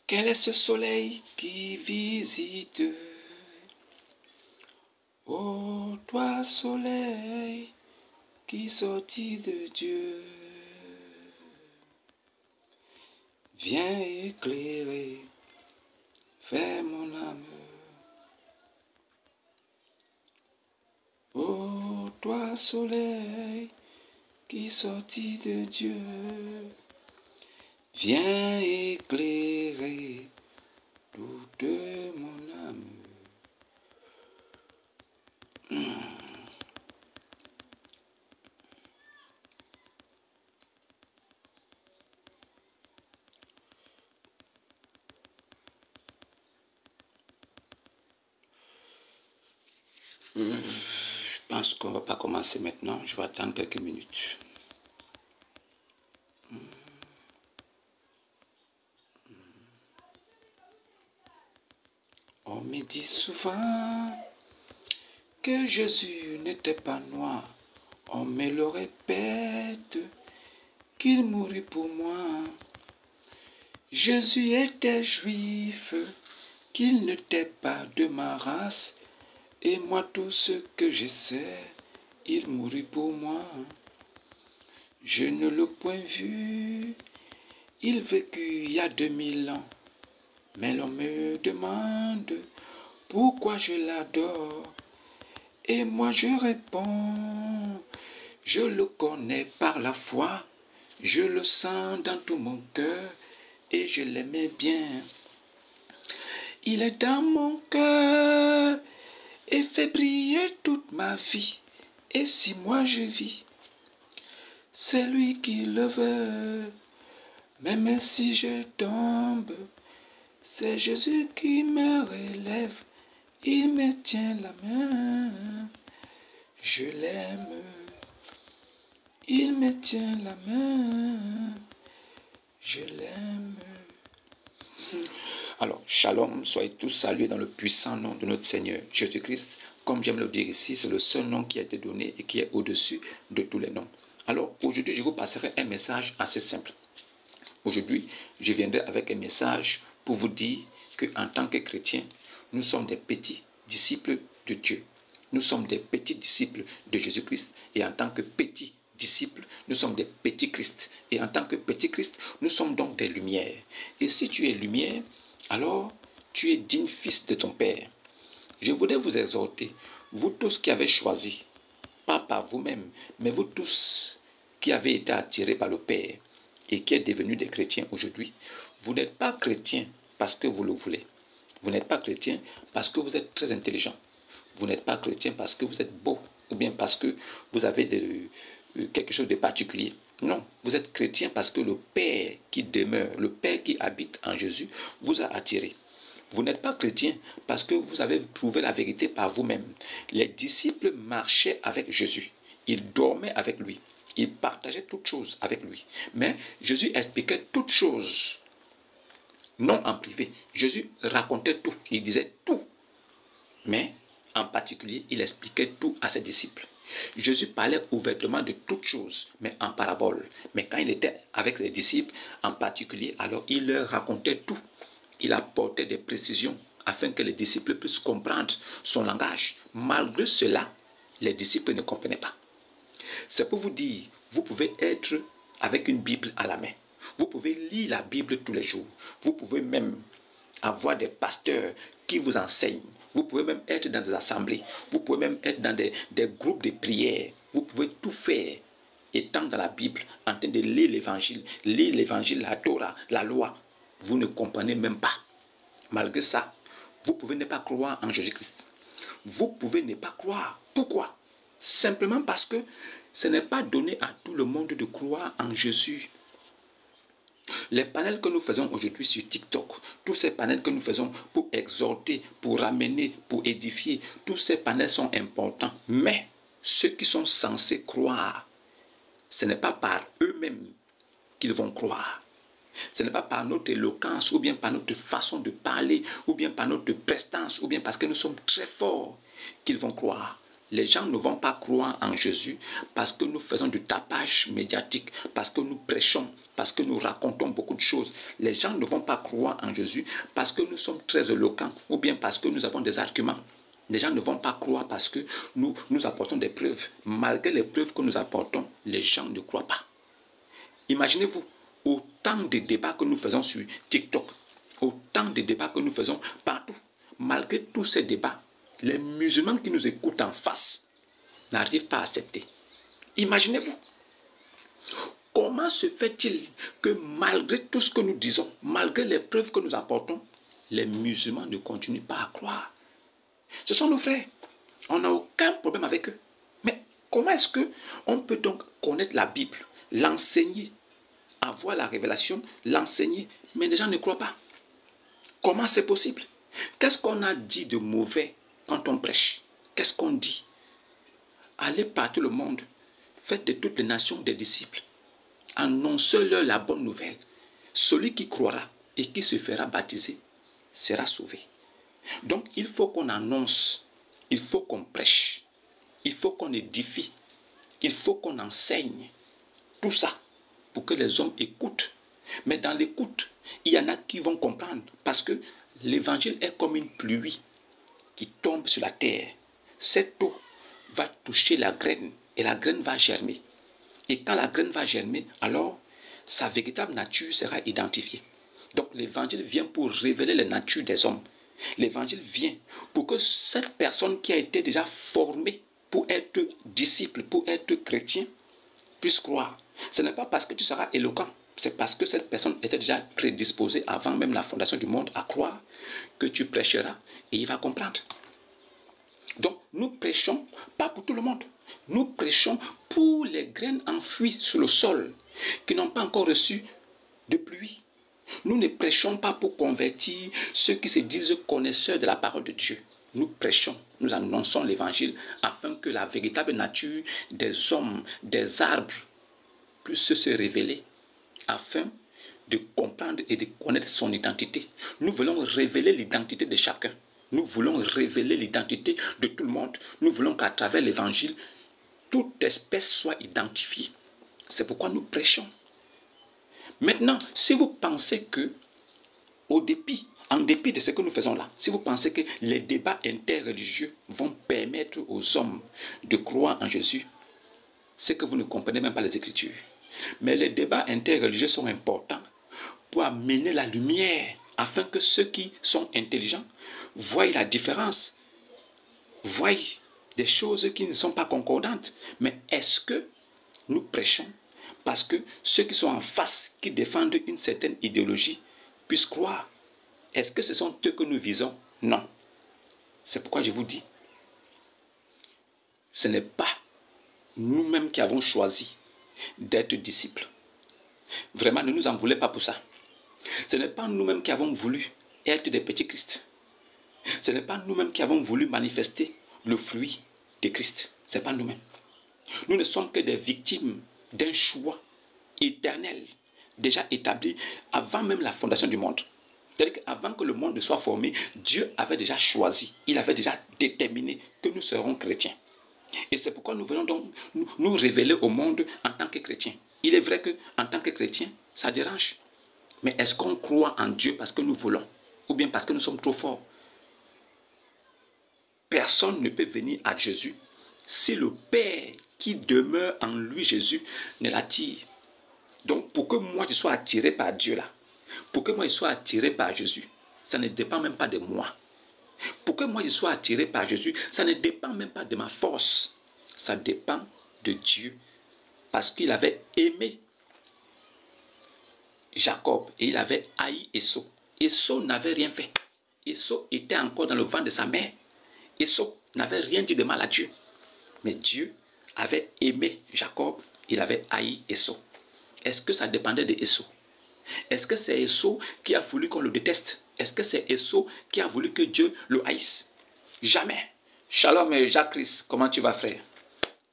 Quel est ce soleil qui visite? Ô toi soleil qui sortit de Dieu, viens éclairer, fais mon âme. Ô toi soleil qui sortit de Dieu, viens éclairer toute mon âme. Je pense qu'on ne va pas commencer maintenant. Je vais attendre quelques minutes. On me dit souvent que Jésus n'était pas noir. On me le répète qu'il mourut pour moi. Jésus était juif, qu'il n'était pas de ma race. Et moi tout ce que je sais, il mourut pour moi. Je ne l'ai point vu, il vécut il y a 2000 ans. Mais l'on me demande pourquoi je l'adore. Et moi je réponds, je le connais par la foi, je le sens dans tout mon cœur et je l'aimais bien. Il est dans mon cœur et fait briller toute ma vie. Et si moi je vis, c'est lui qui le veut. Même si je tombe, c'est Jésus qui me relève. Il me tient la main. Je l'aime. Il me tient la main. Je l'aime. Alors, shalom, soyez tous salués dans le puissant nom de notre Seigneur Jésus-Christ. Comme j'aime le dire ici, c'est le seul nom qui a été donné et qui est au-dessus de tous les noms. Alors, aujourd'hui, je vous passerai un message assez simple. Aujourd'hui, je viendrai avec un message pour vous dire qu'en tant que chrétiens, nous sommes des petits disciples de Dieu. Nous sommes des petits disciples de Jésus-Christ. Et en tant que petits disciples, nous sommes des petits Christ. Et en tant que petits Christ, nous sommes donc des lumières. Et si tu es lumière, alors tu es digne fils de ton Père. Je voudrais vous exhorter, vous tous qui avez choisi, pas par vous-même, mais vous tous qui avez été attirés par le Père et qui êtes devenus des chrétiens aujourd'hui, vous n'êtes pas chrétiens parce que vous le voulez. Vous n'êtes pas chrétien parce que vous êtes très intelligent. Vous n'êtes pas chrétien parce que vous êtes beau ou bien parce que vous avez quelque chose de particulier. Non, vous êtes chrétien parce que le Père qui demeure, le Père qui habite en Jésus vous a attiré. Vous n'êtes pas chrétien parce que vous avez trouvé la vérité par vous-même. Les disciples marchaient avec Jésus. Ils dormaient avec lui. Ils partageaient toutes choses avec lui. Mais Jésus expliquait toutes choses. Non en privé. Jésus racontait tout. Il disait tout. Mais en particulier, il expliquait tout à ses disciples. Jésus parlait ouvertement de toutes choses, mais en parabole. Mais quand il était avec les disciples, en particulier, alors il leur racontait tout. Il apportait des précisions afin que les disciples puissent comprendre son langage. Malgré cela, les disciples ne comprenaient pas. C'est pour vous dire, vous pouvez être avec une Bible à la main. Vous pouvez lire la Bible tous les jours. Vous pouvez même avoir des pasteurs qui vous enseignent. Vous pouvez même être dans des assemblées. Vous pouvez même être dans des groupes de prière. Vous pouvez tout faire étant dans la Bible, en train de lire l'évangile, la Torah, la loi. Vous ne comprenez même pas. Malgré ça, vous pouvez ne pas croire en Jésus-Christ. Vous pouvez ne pas croire. Pourquoi? Simplement parce que ce n'est pas donné à tout le monde de croire en Jésus. Les panels que nous faisons aujourd'hui sur TikTok, tous ces panels que nous faisons pour exhorter, pour ramener, pour édifier, tous ces panels sont importants. Mais ceux qui sont censés croire, ce n'est pas par eux-mêmes qu'ils vont croire. Ce n'est pas par notre éloquence, ou bien par notre façon de parler, ou bien par notre prestance, ou bien parce que nous sommes très forts qu'ils vont croire. Les gens ne vont pas croire en Jésus parce que nous faisons du tapage médiatique, parce que nous prêchons, parce que nous racontons beaucoup de choses. Les gens ne vont pas croire en Jésus parce que nous sommes très éloquents ou bien parce que nous avons des arguments. Les gens ne vont pas croire parce que nous apportons des preuves. Malgré les preuves que nous apportons, les gens ne croient pas. Imaginez-vous, autant de débats que nous faisons sur TikTok, autant de débats que nous faisons partout. Malgré tous ces débats, les musulmans qui nous écoutent en face n'arrivent pas à accepter. Imaginez-vous, comment se fait-il que malgré tout ce que nous disons, malgré les preuves que nous apportons, les musulmans ne continuent pas à croire? Ce sont nos frères. On n'a aucun problème avec eux. Mais comment est-ce qu'on peut donc connaître la Bible, l'enseigner, avoir la révélation, l'enseigner, mais les gens ne croient pas? Comment c'est possible? Qu'est-ce qu'on a dit de mauvais quand on prêche? Qu'est-ce qu'on dit? Allez partout le monde, faites de toutes les nations des disciples. Annoncez-leur la bonne nouvelle. Celui qui croira et qui se fera baptiser sera sauvé. Donc il faut qu'on annonce, il faut qu'on prêche, il faut qu'on édifie, il faut qu'on enseigne. Tout ça pour que les hommes écoutent. Mais dans l'écoute, il y en a qui vont comprendre parce que l'évangile est comme une pluie qui tombe sur la terre. Cette eau va toucher la graine et la graine va germer. Et quand la graine va germer, alors sa véritable nature sera identifiée. Donc l'évangile vient pour révéler la nature des hommes. L'évangile vient pour que cette personne qui a été déjà formée pour être disciple, pour être chrétien, puisse croire. Ce n'est pas parce que tu seras éloquent, c'est parce que cette personne était déjà prédisposée avant même la fondation du monde à croire que tu prêcheras et il va comprendre. Donc nous prêchons pas pour tout le monde. Nous prêchons pour les graines enfouies sous le sol qui n'ont pas encore reçu de pluie. Nous ne prêchons pas pour convertir ceux qui se disent connaisseurs de la parole de Dieu. Nous prêchons, nous annonçons l'évangile afin que la véritable nature des hommes, des arbres puisse se révéler afin de comprendre et de connaître son identité. Nous voulons révéler l'identité de chacun. Nous voulons révéler l'identité de tout le monde. Nous voulons qu'à travers l'évangile, toute espèce soit identifiée. C'est pourquoi nous prêchons. Maintenant, si vous pensez que, en dépit de ce que nous faisons là, si vous pensez que les débats interreligieux vont permettre aux hommes de croire en Jésus, c'est que vous ne comprenez même pas les Écritures. Mais les débats interreligieux sont importants pour amener la lumière afin que ceux qui sont intelligents voient la différence, voient des choses qui ne sont pas concordantes. Mais est-ce que nous prêchons parce que ceux qui sont en face, qui défendent une certaine idéologie, puissent croire? Est-ce que ce sont eux que nous visons? Non. C'est pourquoi je vous dis, ce n'est pas nous-mêmes qui avons choisi d'être disciples. Vraiment, ne nous en voulez pas pour ça. Ce n'est pas nous-mêmes qui avons voulu être des petits Christ. Ce n'est pas nous-mêmes qui avons voulu manifester le fruit de Christ. Ce n'est pas nous-mêmes. Nous ne sommes que des victimes d'un choix éternel déjà établi avant même la fondation du monde. C'est-à-dire qu'avant que le monde ne soit formé, Dieu avait déjà choisi, il avait déjà déterminé que nous serons chrétiens. Et c'est pourquoi nous venons donc nous révéler au monde en tant que chrétiens. Il est vrai qu'en tant que chrétiens, ça dérange. Mais est-ce qu'on croit en Dieu parce que nous voulons ou bien parce que nous sommes trop forts? Personne ne peut venir à Jésus si le Père qui demeure en lui, Jésus, ne l'attire. Donc pour que moi je sois attiré par Dieu là, pour que moi je sois attiré par Jésus, ça ne dépend même pas de moi. Pour que moi je sois attiré par Jésus, ça ne dépend même pas de ma force. Ça dépend de Dieu. Parce qu'il avait aimé Jacob et il avait haï Esau. Esau n'avait rien fait. Esau était encore dans le ventre de sa mère. Esau n'avait rien dit de mal à Dieu. Mais Dieu avait aimé Jacob, il avait haï Esau. Est-ce que ça dépendait de Esau? Est-ce que c'est Esau qui a voulu qu'on le déteste? Est-ce que c'est Esau qui a voulu que Dieu le haïsse? Jamais. Shalom Jacques-Christ, comment tu vas frère?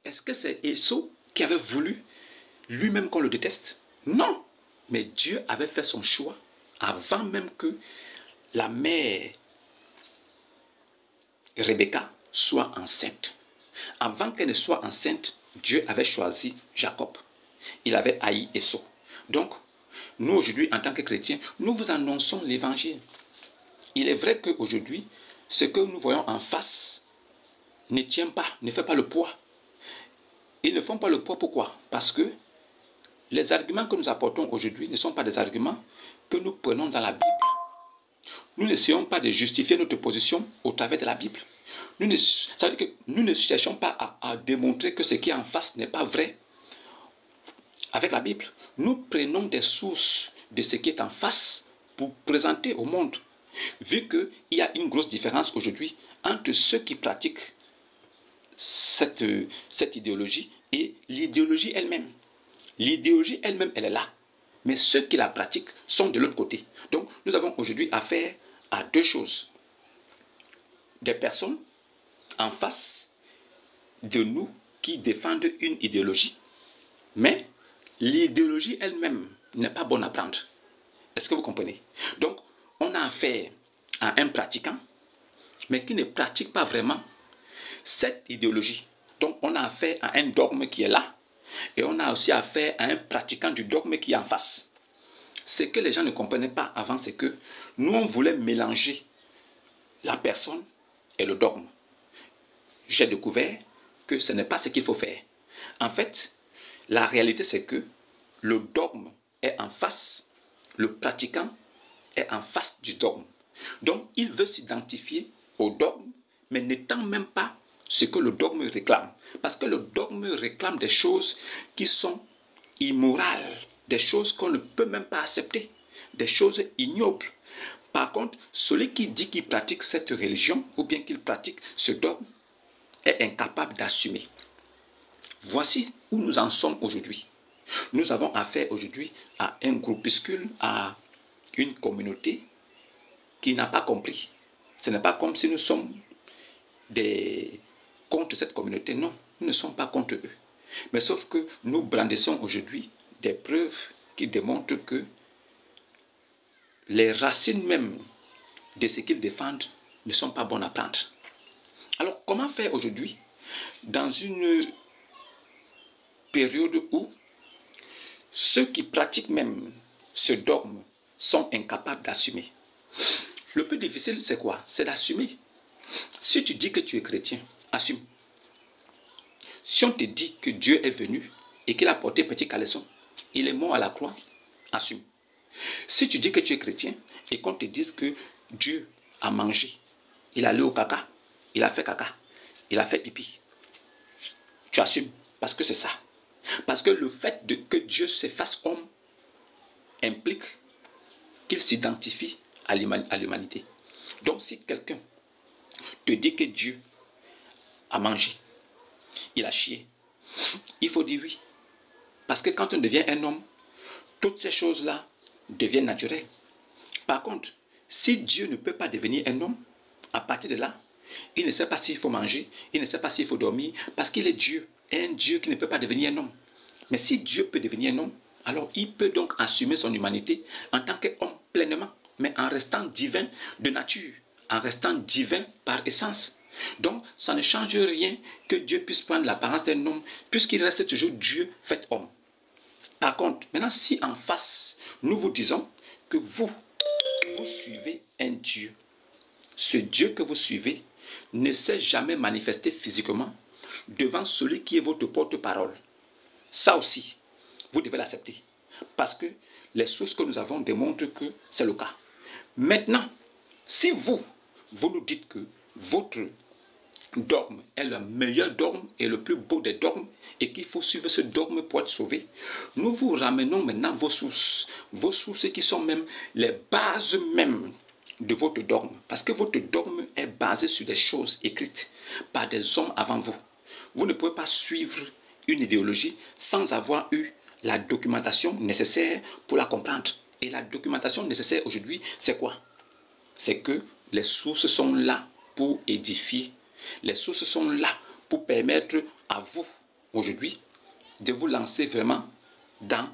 Est-ce que c'est Esau qui avait voulu lui-même qu'on le déteste? Non. Mais Dieu avait fait son choix avant même que la mère Rebecca soit enceinte. Avant qu'elle ne soit enceinte, Dieu avait choisi Jacob. Il avait haï Esau. Donc, nous aujourd'hui, en tant que chrétiens, nous vous annonçons l'évangile. Il est vrai qu'aujourd'hui, ce que nous voyons en face ne tient pas, ne fait pas le poids. Ils ne font pas le poids, pourquoi? Parce que les arguments que nous apportons aujourd'hui ne sont pas des arguments que nous prenons dans la Bible. Nous n'essayons pas de justifier notre position au travers de la Bible. Ça veut dire que nous ne cherchons pas à démontrer que ce qui est en face n'est pas vrai avec la Bible. Nous prenons des sources de ce qui est en face pour présenter au monde. Vu qu'il y a une grosse différence aujourd'hui entre ceux qui pratiquent cette idéologie et l'idéologie elle-même. L'idéologie elle-même, elle est là. Mais ceux qui la pratiquent sont de l'autre côté. Donc, nous avons aujourd'hui affaire à deux choses. Des personnes en face de nous qui défendent une idéologie, mais l'idéologie elle-même n'est pas bonne à prendre. Est-ce que vous comprenez? Donc, on a affaire à un pratiquant, mais qui ne pratique pas vraiment cette idéologie. Donc, on a affaire à un dogme qui est là, et on a aussi affaire à un pratiquant du dogme qui est en face. Ce que les gens ne comprenaient pas avant, c'est que nous, on voulait mélanger la personne et le dogme. J'ai découvert que ce n'est pas ce qu'il faut faire. En fait, la réalité, c'est que le dogme est en face, le pratiquant est en face du dogme. Donc, il veut s'identifier au dogme, mais n'étant même pas ce que le dogme réclame. Parce que le dogme réclame des choses qui sont immorales, des choses qu'on ne peut même pas accepter, des choses ignobles. Par contre, celui qui dit qu'il pratique cette religion, ou bien qu'il pratique ce dogme, est incapable d'assumer. Voici où nous en sommes aujourd'hui. Nous avons affaire aujourd'hui à un groupuscule, à une communauté qui n'a pas compris. Ce n'est pas comme si nous sommes contre cette communauté. Non, nous ne sommes pas contre eux. Mais sauf que nous brandissons aujourd'hui des preuves qui démontrent que les racines même de ce qu'ils défendent ne sont pas bonnes à prendre. Alors, comment faire aujourd'hui dans une période où ceux qui pratiquent même ce dogme sont incapables d'assumer? Le plus difficile, c'est quoi? C'est d'assumer. Si tu dis que tu es chrétien, assume. Si on te dit que Dieu est venu et qu'il a porté petit caleçon, il est mort à la croix, assume. Si tu dis que tu es chrétien et qu'on te dise que Dieu a mangé, il est allé au caca, il a fait caca, il a fait pipi, tu assumes parce que c'est ça. Parce que le fait que Dieu se fasse homme implique qu'il s'identifie à l'humanité. Donc si quelqu'un te dit que Dieu a mangé, il a chié, il faut dire oui. Parce que quand on devient un homme, toutes ces choses-là deviennent naturelles. Par contre, si Dieu ne peut pas devenir un homme, à partir de là, il ne sait pas s'il faut manger, il ne sait pas s'il faut dormir, parce qu'il est Dieu, un Dieu qui ne peut pas devenir un homme. Mais si Dieu peut devenir un homme, alors il peut donc assumer son humanité en tant qu'homme pleinement, mais en restant divin de nature, en restant divin par essence. Donc, ça ne change rien que Dieu puisse prendre l'apparence d'un homme, puisqu'il reste toujours Dieu fait homme. Par contre, maintenant, si en face, nous vous disons que vous suivez un Dieu, ce Dieu que vous suivez ne s'est jamais manifesté physiquement devant celui qui est votre porte-parole. Ça aussi, vous devez l'accepter. Parce que les sources que nous avons démontrent que c'est le cas. Maintenant, si vous nous dites que votre dogme est le meilleur dogme et le plus beau des dogmes et qu'il faut suivre ce dogme pour être sauvé, nous vous ramenons maintenant vos sources qui sont même les bases même de votre dogme. Parce que votre dogme est basé sur des choses écrites par des hommes avant vous. Vous ne pouvez pas suivre une idéologie sans avoir eu la documentation nécessaire pour la comprendre. Et la documentation nécessaire aujourd'hui, c'est quoi? C'est que les sources sont là pour édifier. Les sources sont là pour permettre à vous, aujourd'hui, de vous lancer vraiment dans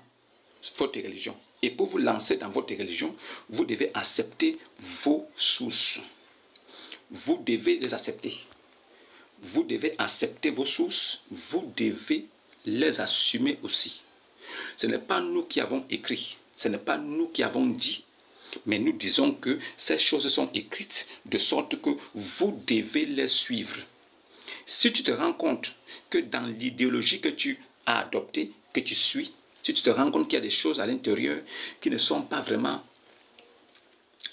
votre religion. Et pour vous lancer dans votre religion, vous devez accepter vos sources. Vous devez les accepter. vous devez accepter vos sources, vous devez les assumer aussi. Ce n'est pas nous qui avons écrit, ce n'est pas nous qui avons dit, mais nous disons que ces choses sont écrites de sorte que vous devez les suivre. Si tu te rends compte que dans l'idéologie que tu as adoptée, que tu suis, si tu te rends compte qu'il y a des choses à l'intérieur qui ne sont pas vraiment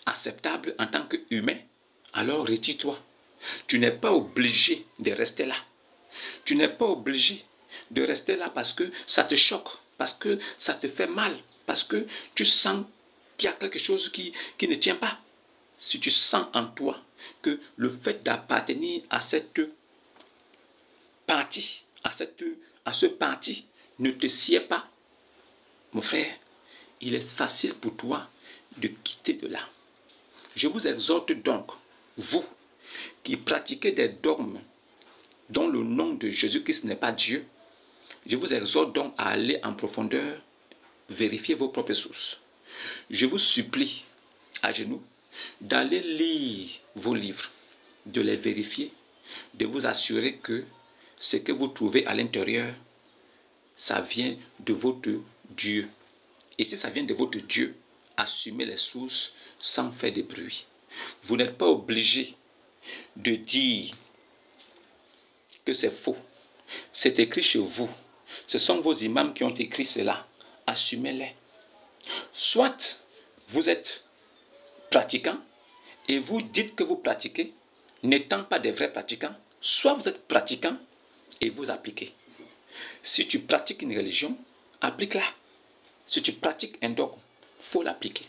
acceptables en tant qu'humain, alors retire-toi. Tu n'es pas obligé de rester là. Tu n'es pas obligé de rester là parce que ça te choque, parce que ça te fait mal, parce que tu sens qu'il y a quelque chose qui ne tient pas. Si tu sens en toi que le fait d'appartenir à cette partie, à ce parti ne te sied pas, mon frère, il est facile pour toi de quitter de là. Je vous exhorte donc, vous qui pratiquez des dogmes dont le nom de Jésus-Christ n'est pas Dieu, je vous exhorte donc à aller en profondeur, vérifier vos propres sources. Je vous supplie, à genoux, d'aller lire vos livres, de les vérifier, de vous assurer que ce que vous trouvez à l'intérieur, ça vient de votre Dieu. Et si ça vient de votre Dieu, assumez les sources sans faire de bruit. Vous n'êtes pas obligé de dire que c'est faux. C'est écrit chez vous. Ce sont vos imams qui ont écrit cela. Assumez-les. Soit vous êtes pratiquant et vous dites que vous pratiquez, n'étant pas des vrais pratiquants, soit vous êtes pratiquant et vous appliquez. Si tu pratiques une religion, applique-la. Si tu pratiques un dogme, il faut l'appliquer.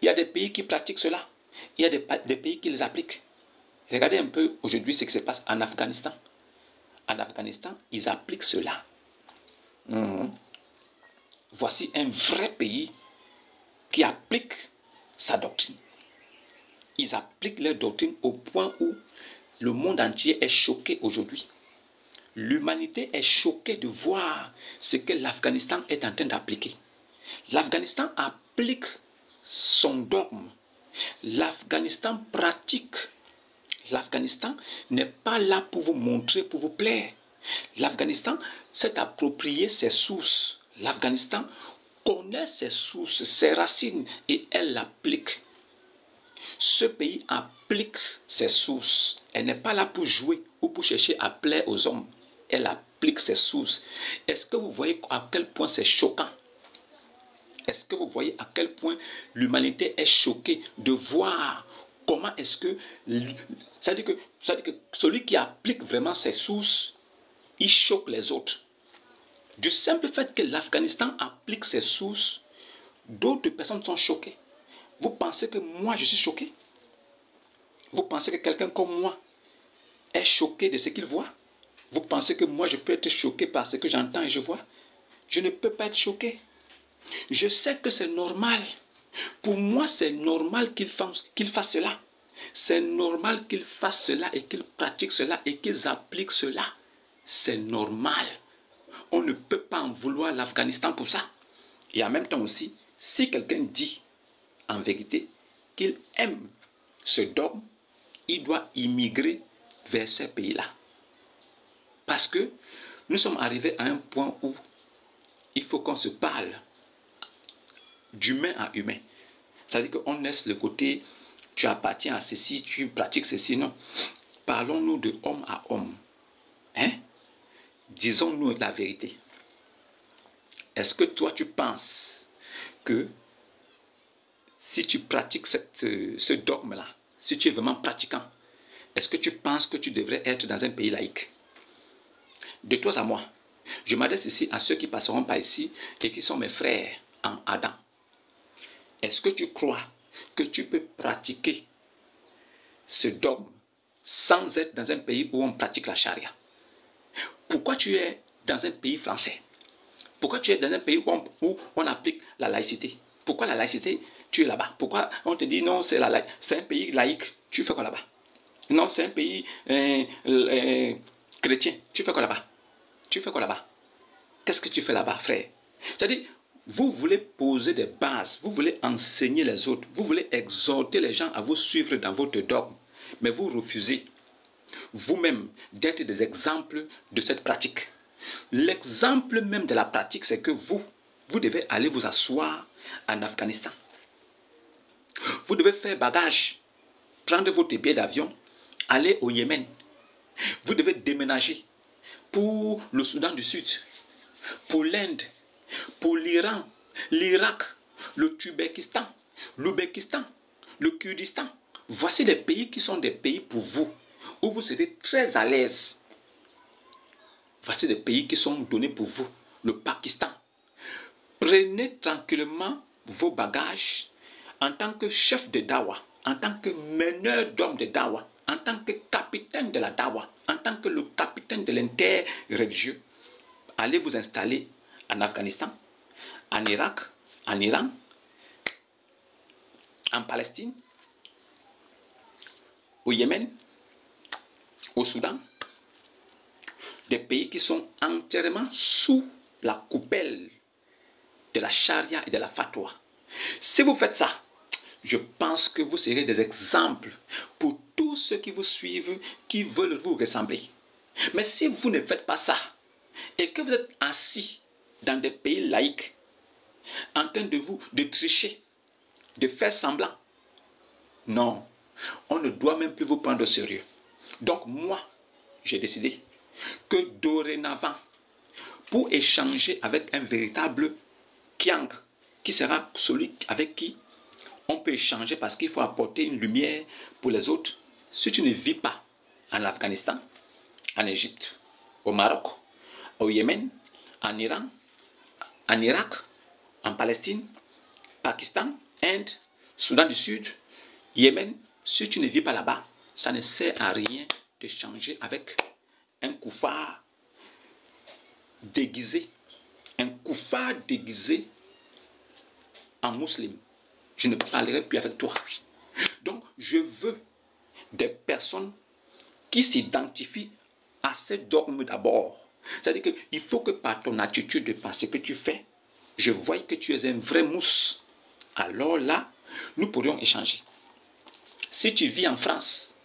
Il y a des pays qui pratiquent cela. Il y a des pays qui les appliquent. Regardez un peu aujourd'hui ce qui se passe en Afghanistan. En Afghanistan, ils appliquent cela. Voici un vrai pays qui applique sa doctrine. Ils appliquent leur doctrine au point où le monde entier est choqué aujourd'hui. L'humanité est choquée de voir ce que l'Afghanistan est en train d'appliquer. L'Afghanistan applique son dogme. L'Afghanistan pratique. L'Afghanistan n'est pas là pour vous montrer, pour vous plaire. L'Afghanistan s'est approprié ses sources. L'Afghanistan connaît ses sources, ses racines et elle l'applique. Ce pays applique ses sources. Elle n'est pas là pour jouer ou pour chercher à plaire aux hommes. Elle applique ses sources. Est-ce que vous voyez à quel point c'est choquant? Est-ce que vous voyez à quel point l'humanité est choquée de voir comment est-ce que... Ça veut dire que celui qui applique vraiment ses sources, il choque les autres. Du simple fait que l'Afghanistan applique ses sources, d'autres personnes sont choquées. Vous pensez que moi je suis choqué? Vous pensez que quelqu'un comme moi est choqué de ce qu'il voit? Vous pensez que moi je peux être choqué par ce que j'entends et je vois? Je ne peux pas être choqué. Je sais que c'est normal. Pour moi, c'est normal qu'il fasse cela. C'est normal qu'ils fassent cela et qu'ils pratiquent cela et qu'ils appliquent cela. C'est normal. On ne peut pas en vouloir l'Afghanistan pour ça. Et en même temps aussi, si quelqu'un dit en vérité qu'il aime ce dogme, il doit immigrer vers ces pays-là. Parce que nous sommes arrivés à un point où il faut qu'on se parle d'humain à humain. C'est-à-dire qu'on laisse le côté tu appartiens à ceci, tu pratiques ceci. Non. Parlons-nous de homme à homme. Hein? Disons-nous la vérité. Est-ce que toi tu penses que si tu pratiques ce dogme-là, si tu es vraiment pratiquant, est-ce que tu penses que tu devrais être dans un pays laïque? De toi à moi, je m'adresse ici à ceux qui passeront par ici et qui sont mes frères en Adam. Est-ce que tu crois que tu peux pratiquer ce dogme sans être dans un pays où on pratique la charia? Pourquoi tu es dans un pays français? Pourquoi tu es dans un pays où on applique la laïcité? Pourquoi la laïcité, tu es là-bas? Pourquoi on te dit non, c'est un pays laïque? Tu fais quoi là-bas? Non, c'est un pays chrétien. Tu fais quoi là-bas? Tu fais quoi là-bas? Qu'est-ce que tu fais là-bas, frère? C'est-à-dire, vous voulez poser des bases, vous voulez enseigner les autres, vous voulez exhorter les gens à vous suivre dans votre dogme, mais vous refusez. vous-même d'être des exemples de cette pratique. L'exemple même de la pratique, c'est que vous devez aller vous asseoir en Afghanistan. Vous devez faire bagage, prendre votre billet d'avion, aller au Yémen. Vous devez déménager pour le Soudan du Sud, pour l'Inde, pour l'Iran, l'Irak, le Tubékistan, l'Ouzbékistan, le Kurdistan. Voici les pays qui sont des pays pour vous, où vous serez très à l'aise. Voici des pays qui sont donnés pour vous. Le Pakistan. Prenez tranquillement vos bagages en tant que chef de Dawa, en tant que meneur d'hommes de Dawa, en tant que capitaine de la Dawa, en tant que le capitaine de l'inter-religieux. Allez vous installer en Afghanistan, en Irak, en Iran, en Palestine, au Yémen, au Soudan, des pays qui sont entièrement sous la coupelle de la charia et de la fatwa. Si vous faites ça, je pense que vous serez des exemples pour tous ceux qui vous suivent, qui veulent vous ressembler. Mais si vous ne faites pas ça, et que vous êtes assis dans des pays laïcs, en train de tricher, de faire semblant, non, on ne doit même plus vous prendre au sérieux. Donc moi, j'ai décidé que dorénavant, pour échanger avec un véritable Kyang, qui sera celui avec qui on peut échanger parce qu'il faut apporter une lumière pour les autres. Si tu ne vis pas en Afghanistan, en Égypte, au Maroc, au Yémen, en Iran, en Irak, en Palestine, Pakistan, Inde, Soudan du Sud, Yémen, si tu ne vis pas là-bas, ça ne sert à rien d'échanger avec un koufar déguisé, en musulman. Je ne parlerai plus avec toi. Donc, je veux des personnes qui s'identifient à ces dogmes d'abord. C'est-à-dire qu'il faut que par ton attitude de penser que tu fais, je vois que tu es un vrai mousse. Alors là, nous pourrions échanger. Si tu vis en France,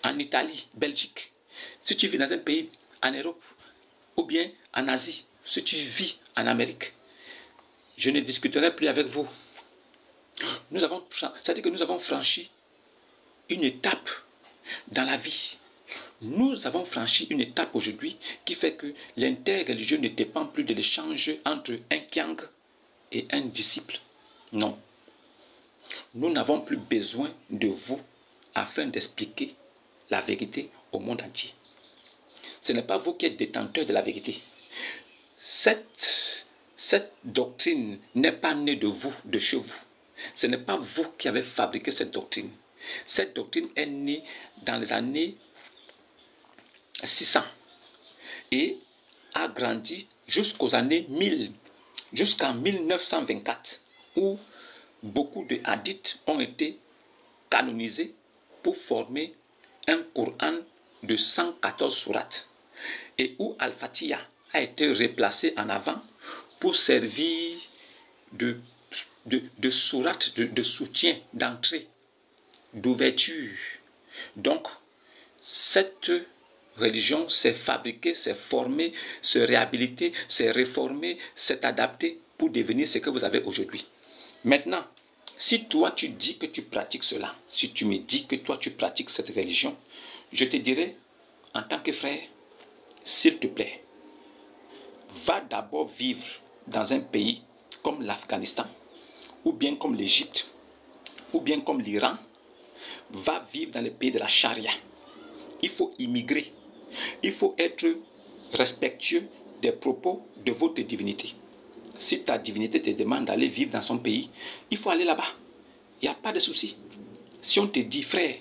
en Italie, Belgique, si tu vis dans un pays en Europe, ou bien en Asie, si tu vis en Amérique, je ne discuterai plus avec vous. C'est-à-dire que nous avons franchi une étape dans la vie. Nous avons franchi une étape aujourd'hui qui fait que l'interreligieux ne dépend plus de l'échange entre un Kyang et un disciple. Non. Nous n'avons plus besoin de vous afin d'expliquer la vérité au monde entier. Ce n'est pas vous qui êtes détenteur de la vérité. Cette doctrine n'est pas née de vous, de chez vous. Ce n'est pas vous qui avez fabriqué cette doctrine. Cette doctrine est née dans les années 600 et a grandi jusqu'aux années 1000, jusqu'en 1924, où beaucoup de hadiths ont été canonisés pour former un Coran de 114 sourates et où Al-Fatiha a été replacé en avant pour servir de sourate, de soutien, d'entrée, d'ouverture. Donc, cette religion s'est fabriquée, s'est formée, s'est réhabilitée, s'est réformée, s'est adaptée pour devenir ce que vous avez aujourd'hui. Maintenant, si toi tu dis que tu pratiques cela, si tu me dis que toi tu pratiques cette religion, je te dirai, en tant que frère, s'il te plaît, va d'abord vivre dans un pays comme l'Afghanistan, ou bien comme l'Égypte, ou bien comme l'Iran. Va vivre dans les pays de la charia. Il faut immigrer. Il faut être respectueux des propos de votre divinité. Si ta divinité te demande d'aller vivre dans son pays, il faut aller là-bas. Il n'y a pas de souci. Si on te dit, frère,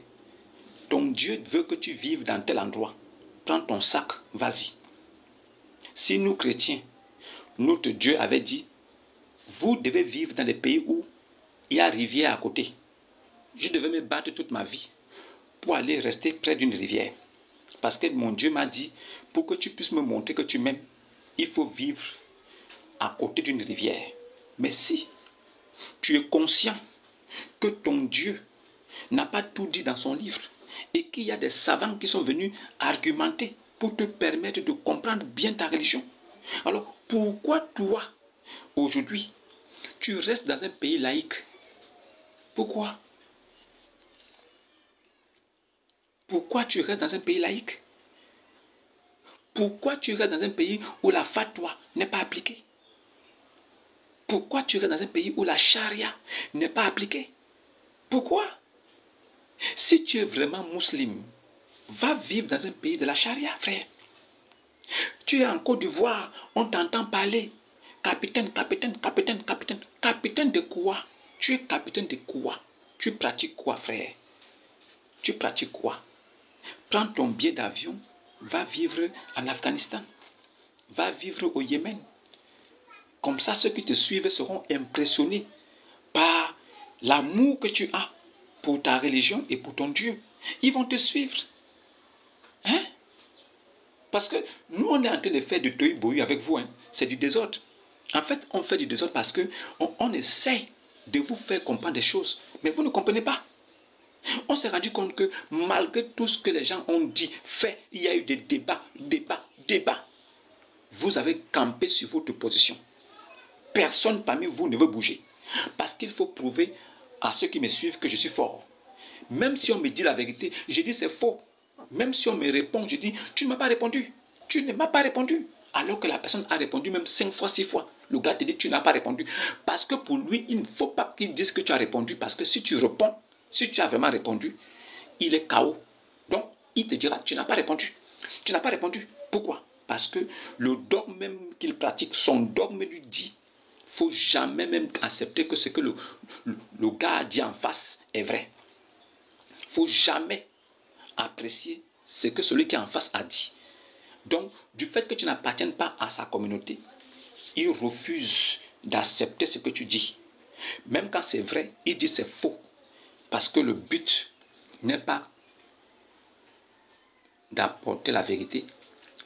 ton Dieu veut que tu vives dans tel endroit, prends ton sac, vas-y. Si nous, chrétiens, notre Dieu avait dit, vous devez vivre dans des pays où il y a rivière à côté. Je devais me battre toute ma vie pour aller rester près d'une rivière. Parce que mon Dieu m'a dit, pour que tu puisses me montrer que tu m'aimes, il faut vivre à côté d'une rivière. Mais si tu es conscient que ton Dieu n'a pas tout dit dans son livre, et qu'il y a des savants qui sont venus argumenter pour te permettre de comprendre bien ta religion. Alors, pourquoi toi, aujourd'hui, tu restes dans un pays laïque? Pourquoi? Pourquoi tu restes dans un pays laïque? Pourquoi tu restes dans un pays où la fatwa n'est pas appliquée? Pourquoi tu restes dans un pays où la charia n'est pas appliquée? Pourquoi? Si tu es vraiment musulman, va vivre dans un pays de la charia, frère. Tu es en Côte d'Ivoire, on t'entend parler. Capitaine, capitaine, capitaine, capitaine. Capitaine de quoi? Tu es capitaine de quoi? Tu pratiques quoi, frère? Tu pratiques quoi? Prends ton billet d'avion, va vivre en Afghanistan. Va vivre au Yémen. Comme ça, ceux qui te suivent seront impressionnés par l'amour que tu as pour ta religion et pour ton Dieu. Ils vont te suivre. Hein? Parce que nous, on est en train de faire du tohu-bohu avec vous. Hein? C'est du désordre. En fait, on fait du désordre parce qu'on essaie de vous faire comprendre des choses. Mais vous ne comprenez pas. On s'est rendu compte que malgré tout ce que les gens ont dit, fait, il y a eu des débats. Vous avez campé sur votre position. Personne parmi vous ne veut bouger. Parce qu'il faut prouver à ceux qui me suivent que je suis fort. Même si on me dit la vérité, je dis c'est faux. Même si on me répond, je dis tu ne m'as pas répondu. Tu ne m'as pas répondu. Alors que la personne a répondu même 5 fois, 6 fois. Le gars te dit tu n'as pas répondu. Parce que pour lui, il ne faut pas qu'il dise que tu as répondu. Parce que si tu réponds, si tu as vraiment répondu, il est KO. Donc, il te dira tu n'as pas répondu. Tu n'as pas répondu. Pourquoi? Parce que le dogme même qu'il pratique, son dogme lui dit il ne faut jamais même accepter que ce que le gars dit en face est vrai. Il ne faut jamais apprécier ce que celui qui est en face a dit. Donc, du fait que tu n'appartiennes pas à sa communauté, il refuse d'accepter ce que tu dis. Même quand c'est vrai, il dit c'est faux. Parce que le but n'est pas d'apporter la vérité,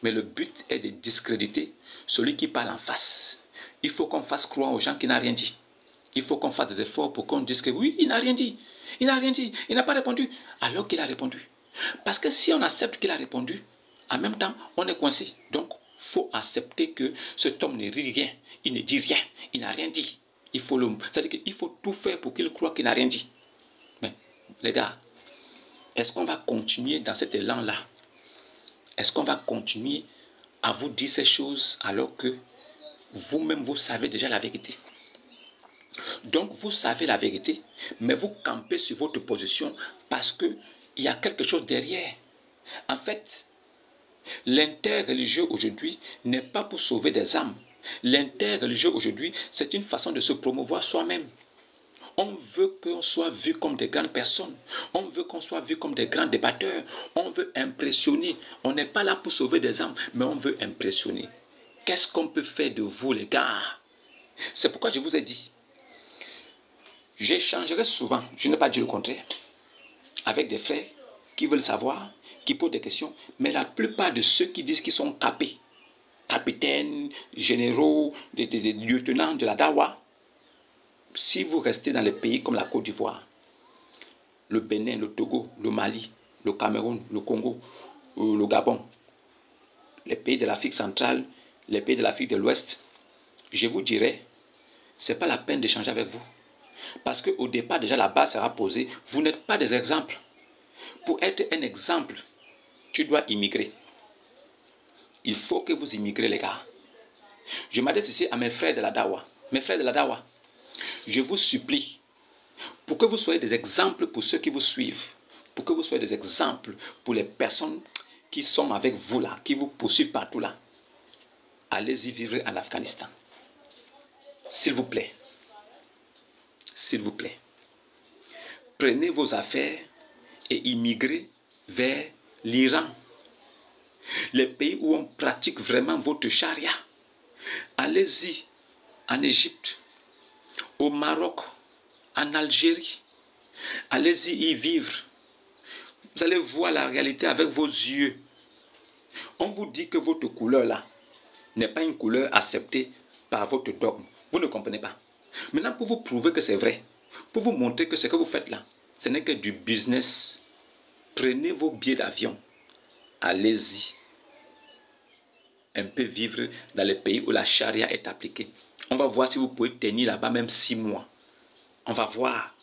mais le but est de discréditer celui qui parle en face. Il faut qu'on fasse croire aux gens qu'il n'a rien dit. Il faut qu'on fasse des efforts pour qu'on dise que oui, il n'a rien dit. Il n'a rien dit. Il n'a pas répondu. Alors qu'il a répondu. Parce que si on accepte qu'il a répondu, en même temps, on est coincé. Donc, il faut accepter que cet homme ne dit rien. Il ne dit rien. Il n'a rien dit. C'est-à-dire qu'il faut tout faire pour qu'il croie qu'il n'a rien dit. Mais, les gars, est-ce qu'on va continuer dans cet élan-là? Est-ce qu'on va continuer à vous dire ces choses alors que vous-même, vous savez déjà la vérité? Donc, vous savez la vérité, mais vous campez sur votre position parce qu'il y a quelque chose derrière. En fait, l'interreligieux aujourd'hui n'est pas pour sauver des âmes. L'interreligieux aujourd'hui, c'est une façon de se promouvoir soi-même. On veut qu'on soit vu comme des grandes personnes. On veut qu'on soit vu comme des grands débatteurs. On veut impressionner. On n'est pas là pour sauver des âmes, mais on veut impressionner. Qu'est-ce qu'on peut faire de vous, les gars? C'est pourquoi je vous ai dit, j'échangerai souvent, je n'ai pas dit le contraire, avec des frères qui veulent savoir, qui posent des questions, mais la plupart de ceux qui disent qu'ils sont capés, capitaines, généraux, des lieutenants de la Dawa, si vous restez dans les pays comme la Côte d'Ivoire, le Bénin, le Togo, le Mali, le Cameroun, le Congo, le Gabon, les pays de l'Afrique centrale, les pays de l'Afrique de l'Ouest, je vous dirais, ce n'est pas la peine d'échanger avec vous. Parce qu'au départ, déjà, la base sera posée. Vous n'êtes pas des exemples. Pour être un exemple, tu dois immigrer. Il faut que vous immigrez, les gars. Je m'adresse ici à mes frères de la Dawa. Mes frères de la Dawa, je vous supplie, pour que vous soyez des exemples pour ceux qui vous suivent, pour que vous soyez des exemples pour les personnes qui sont avec vous là, qui vous poursuivent partout là, allez-y vivre en Afghanistan. S'il vous plaît. S'il vous plaît. Prenez vos affaires et immigrez vers l'Iran. Les pays où on pratique vraiment votre charia. Allez-y en Égypte, au Maroc, en Algérie. Allez-y y vivre. Vous allez voir la réalité avec vos yeux. On vous dit que votre couleur là n'est pas une couleur acceptée par votre dogme. Vous ne comprenez pas. Maintenant, pour vous prouver que c'est vrai, pour vous montrer que ce que vous faites là, ce n'est que du business Prenez vos billets d'avion. Allez-y. Un peu vivre dans les pays où la charia est appliquée. On va voir si vous pouvez tenir là-bas même 6 mois. On va voir.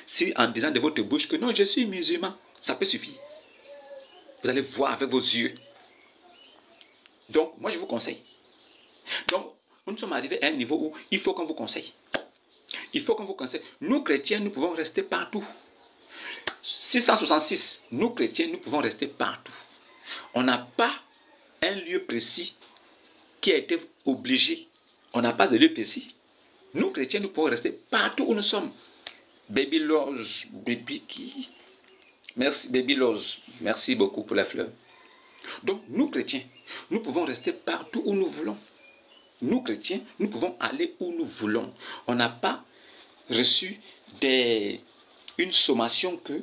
Si en disant de votre bouche que non, je suis musulman, ça peut suffire. Vous allez voir avec vos yeux. Donc, moi je vous conseille. Donc, nous sommes arrivés à un niveau où il faut qu'on vous conseille. Il faut qu'on vous conseille. Nous, chrétiens, nous pouvons rester partout. 666, nous, chrétiens, nous pouvons rester partout. On n'a pas un lieu précis qui a été obligé. On n'a pas de lieu précis. Nous, chrétiens, nous pouvons rester partout où nous sommes. Baby Loz, baby qui? Merci, Baby Loz. Merci beaucoup pour la fleur. Donc, nous, chrétiens, nous pouvons rester partout où nous voulons. Nous, chrétiens, nous pouvons aller où nous voulons. On n'a pas reçu une sommation que,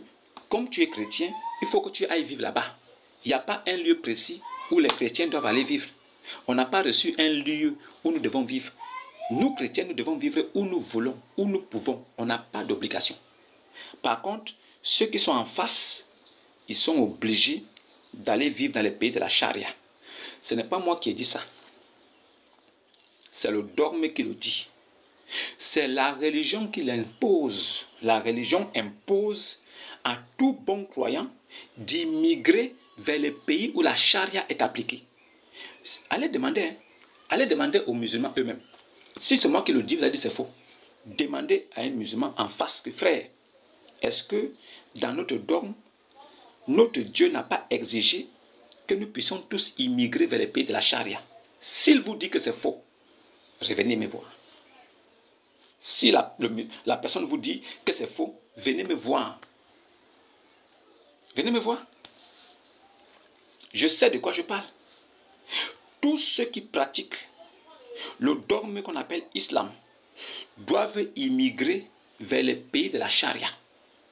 comme tu es chrétien, il faut que tu ailles vivre là-bas. Il n'y a pas un lieu précis où les chrétiens doivent aller vivre. On n'a pas reçu un lieu où nous devons vivre. Nous, chrétiens, nous devons vivre où nous voulons, où nous pouvons. On n'a pas d'obligation. Par contre, ceux qui sont en face, ils sont obligés d'aller vivre dans les pays de la charia. Ce n'est pas moi qui ai dit ça. C'est le dogme qui le dit. C'est la religion qui l'impose. La religion impose à tout bon croyant d'immigrer vers les pays où la charia est appliquée. Allez demander aux musulmans eux-mêmes. Si c'est moi qui le dis, vous allez dire c'est faux. Demandez à un musulman en face que frère, est-ce que dans notre dogme, notre Dieu n'a pas exigé que nous puissions tous immigrer vers les pays de la charia? S'il vous dit que c'est faux, revenez me voir. Si la personne vous dit que c'est faux, venez me voir. Venez me voir. Je sais de quoi je parle. Tous ceux qui pratiquent le dogme qu'on appelle islam doivent immigrer vers les pays de la charia.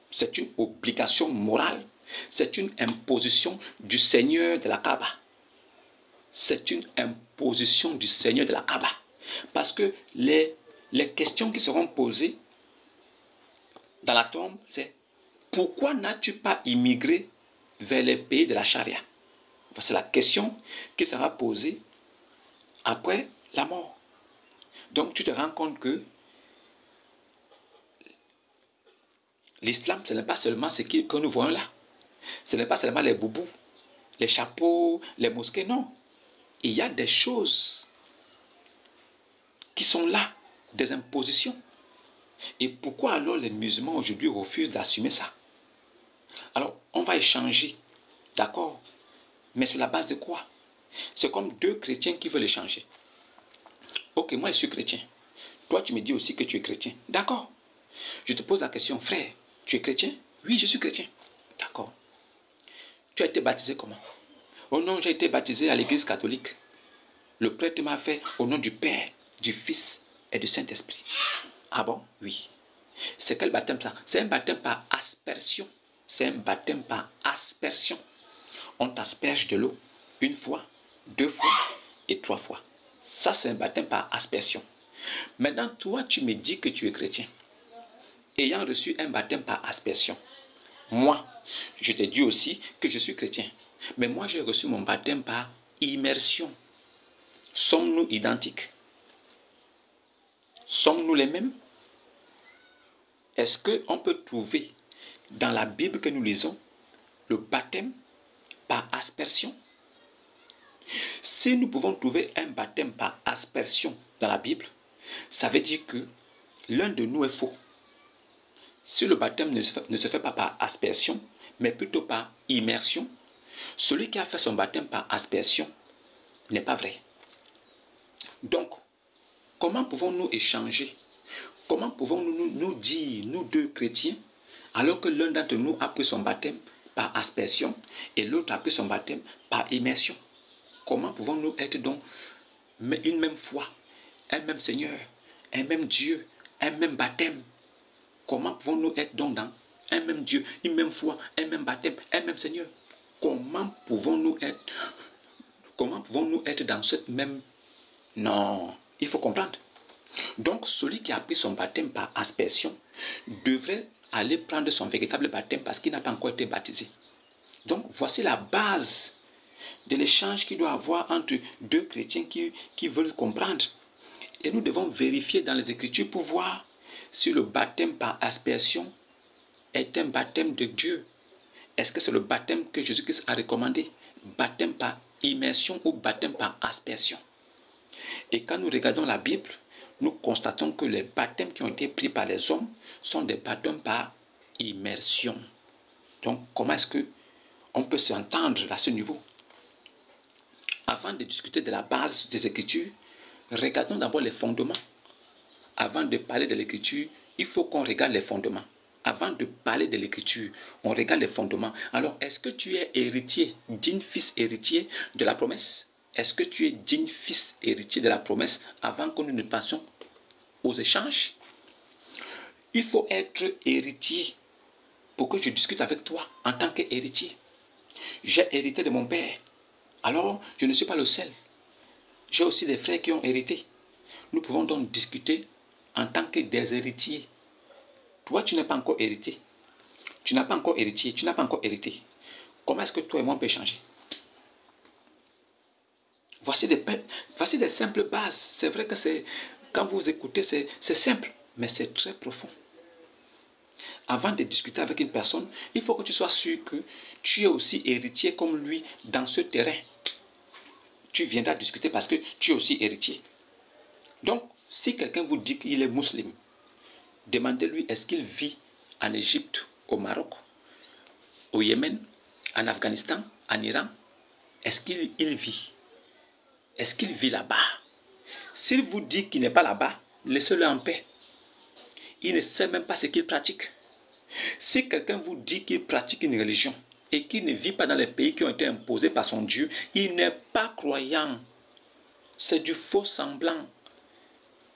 C'est une obligation morale. C'est une imposition du Seigneur de la Kaaba. C'est une imposition du Seigneur de la Kaaba. Parce que les questions qui seront posées dans la tombe, c'est pourquoi n'as-tu pas immigré vers les pays de la charia? C'est la question qui sera posée après la mort. Donc tu te rends compte que l'islam, ce n'est pas seulement ce que nous voyons là. Ce n'est pas seulement les boubous, les chapeaux, les mosquées, non. Il y a des choses qui sont là, des impositions. Et pourquoi alors les musulmans aujourd'hui refusent d'assumer ça? Alors, on va échanger, d'accord? Mais sur la base de quoi? C'est comme deux chrétiens qui veulent échanger. Ok, moi je suis chrétien. Toi, tu me dis aussi que tu es chrétien. D'accord. Je te pose la question, frère, tu es chrétien? Oui, je suis chrétien. D'accord. Tu as été baptisé comment? Oh non, j'ai été baptisé à l'église catholique. Le prêtre m'a fait au nom du Père, du Fils et du Saint-Esprit. Ah bon? Oui. C'est quel baptême ça? C'est un baptême par aspersion. C'est un baptême par aspersion. On t'asperge de l'eau une fois, 2 fois et 3 fois. Ça, c'est un baptême par aspersion. Maintenant, toi, tu me dis que tu es chrétien, ayant reçu un baptême par aspersion. Moi, je te dis aussi que je suis chrétien. Mais moi, j'ai reçu mon baptême par immersion. Sommes-nous identiques? Sommes-nous les mêmes? Est-ce qu'on peut trouver dans la Bible que nous lisons le baptême par aspersion? Si nous pouvons trouver un baptême par aspersion dans la Bible, ça veut dire que l'un de nous est faux. Si le baptême ne se fait pas par aspersion, mais plutôt par immersion, celui qui a fait son baptême par aspersion n'est pas vrai. Donc, comment pouvons-nous échanger? Comment pouvons-nous nous dire, nous deux chrétiens, alors que l'un d'entre nous a pris son baptême par aspersion et l'autre a pris son baptême par immersion? Comment pouvons-nous être donc une même foi, un même Seigneur, un même Dieu, un même baptême? Comment pouvons-nous être donc dans un même Dieu, une même foi, un même baptême, un même Seigneur? Comment pouvons-nous être dans cette même... Non, il faut comprendre. Donc, celui qui a pris son baptême par aspersion devrait aller prendre son véritable baptême parce qu'il n'a pas encore été baptisé. Donc, voici la base de l'échange qu'il doit avoir entre deux chrétiens qui veulent comprendre. Et nous devons vérifier dans les Écritures pour voir si le baptême par aspersion est un baptême de Dieu. Est-ce que c'est le baptême que Jésus-Christ a recommandé? Baptême par immersion ou baptême par aspersion? Et quand nous regardons la Bible, nous constatons que les baptêmes qui ont été pris par les hommes sont des baptêmes par immersion. Donc, comment est-ce qu'on peut s'entendre à ce niveau? Avant de discuter de la base des Écritures, regardons d'abord les fondements. Avant de parler de l'Écriture, il faut qu'on regarde les fondements. Avant de parler de l'Écriture, on regarde les fondements. Alors, est-ce que tu es héritier, digne fils héritier de la promesse? Est-ce que tu es digne fils héritier de la promesse avant que nous ne passions aux échanges? Il faut être héritier pour que je discute avec toi en tant qu'héritier. J'ai hérité de mon père. Alors, je ne suis pas le seul. J'ai aussi des frères qui ont hérité. Nous pouvons donc discuter en tant que des héritiers. Toi, tu n'es pas encore hérité. Tu n'as pas encore héritier. Tu n'as pas encore hérité. Comment est-ce que toi et moi on peut changer? Voici des simples bases. C'est vrai que quand vous écoutez, c'est simple, mais c'est très profond. Avant de discuter avec une personne, il faut que tu sois sûr que tu es aussi héritier comme lui dans ce terrain. Tu viendras discuter parce que tu es aussi héritier. Donc, si quelqu'un vous dit qu'il est musulman, demandez-lui est-ce qu'il vit en Égypte, au Maroc, au Yémen, en Afghanistan, en Iran. Est-ce qu'il vit? Est-ce qu'il vit là-bas? S'il vous dit qu'il n'est pas là-bas, laissez-le en paix. Il ne sait même pas ce qu'il pratique. Si quelqu'un vous dit qu'il pratique une religion et qu'il ne vit pas dans les pays qui ont été imposés par son Dieu, il n'est pas croyant. C'est du faux semblant.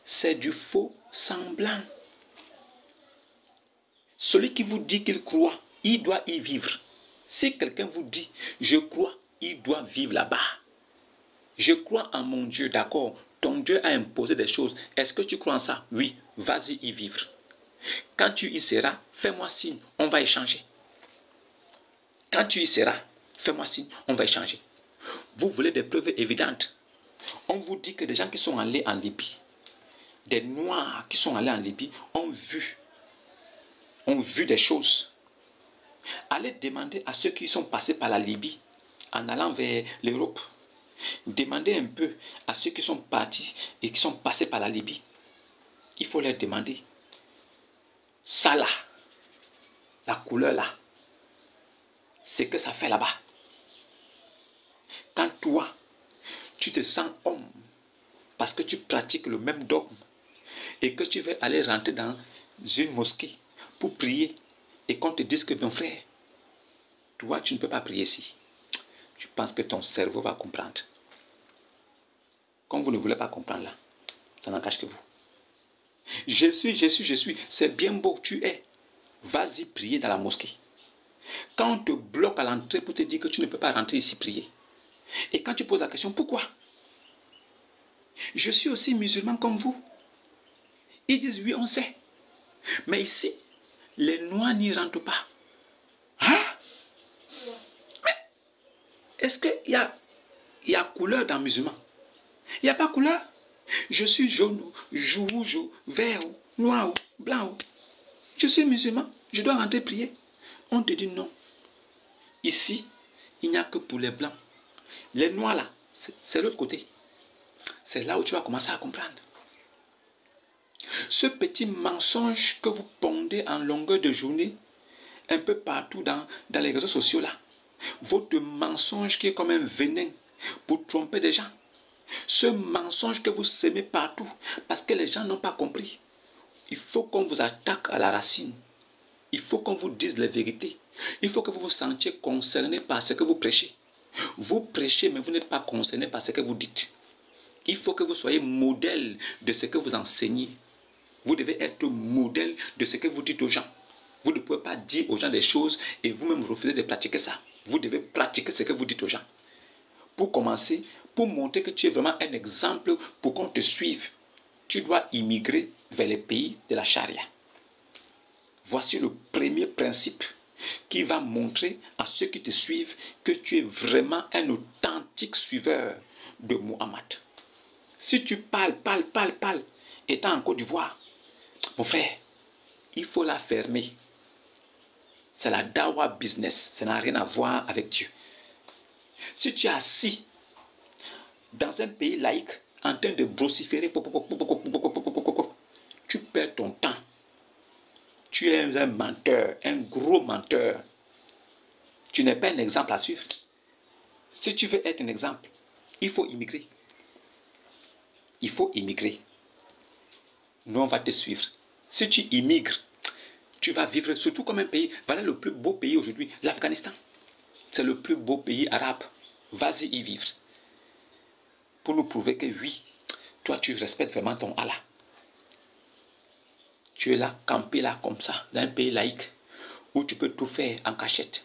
C'est du faux semblant. Celui qui vous dit qu'il croit, il doit y vivre. Si quelqu'un vous dit « je crois », il doit vivre là-bas. Je crois en mon Dieu, d'accord. Ton Dieu a imposé des choses. Est-ce que tu crois en ça? Oui, vas-y y vivre. Quand tu y seras, fais-moi signe, on va échanger. Quand tu y seras, fais-moi signe, on va échanger. Vous voulez des preuves évidentes? On vous dit que des gens qui sont allés en Libye, des Noirs qui sont allés en Libye, ont vu des choses. Allez demander à ceux qui sont passés par la Libye en allant vers l'Europe. Demandez un peu à ceux qui sont partis et qui sont passés par la Libye. Il faut leur demander. Ça là, la couleur là, c'est que ça fait là-bas. Quand toi, tu te sens homme parce que tu pratiques le même dogme et que tu veux aller rentrer dans une mosquée pour prier et qu'on te dise que mon frère, toi tu ne peux pas prier ici. Tu penses que ton cerveau va comprendre. Comme vous ne voulez pas comprendre là, ça n'engage que vous. Je suis. C'est bien beau, tu es. Vas-y prier dans la mosquée. Quand on te bloque à l'entrée pour te dire que tu ne peux pas rentrer ici prier. Et quand tu poses la question, pourquoi? Je suis aussi musulman comme vous. Ils disent, oui, on sait. Mais ici, les Noirs n'y rentrent pas. Hein? Mais est-ce qu'il y a couleur dans musulman? Il n'y a pas couleur. Je suis jaune, rouge, vert, noir, blanc. Je suis musulman, je dois rentrer prier. On te dit non. Ici, il n'y a que pour les blancs. Les noirs là, c'est l'autre côté. C'est là où tu vas commencer à comprendre. Ce petit mensonge que vous pondez en longueur de journée, un peu partout dans les réseaux sociaux là, votre mensonge qui est comme un venin pour tromper des gens. Ce mensonge que vous semez partout, parce que les gens n'ont pas compris. Il faut qu'on vous attaque à la racine. Il faut qu'on vous dise la vérité. Il faut que vous vous sentiez concerné par ce que vous prêchez. Vous prêchez, mais vous n'êtes pas concerné par ce que vous dites. Il faut que vous soyez modèle de ce que vous enseignez. Vous devez être modèle de ce que vous dites aux gens. Vous ne pouvez pas dire aux gens des choses et vous-même refuser de pratiquer ça. Vous devez pratiquer ce que vous dites aux gens. Pour commencer, pour montrer que tu es vraiment un exemple pour qu'on te suive, tu dois immigrer vers les pays de la charia. Voici le premier principe qui va montrer à ceux qui te suivent que tu es vraiment un authentique suiveur de Muhammad. Si tu parles, étant en Côte d'Ivoire, mon frère, il faut la fermer. C'est la dawa business, ça n'a rien à voir avec Dieu. Si tu es assis dans un pays laïque, en train de vociférer, tu perds ton temps. Tu es un menteur, un gros menteur. Tu n'es pas un exemple à suivre. Si tu veux être un exemple, il faut immigrer. Il faut immigrer. Nous, on va te suivre. Si tu immigres, tu vas vivre surtout comme un pays. Voilà le plus beau pays aujourd'hui, l'Afghanistan. C'est le plus beau pays arabe. Vas-y y vivre. Pour nous prouver que oui, toi tu respectes vraiment ton Allah. Tu es là, campé là comme ça, dans un pays laïque, où tu peux tout faire en cachette,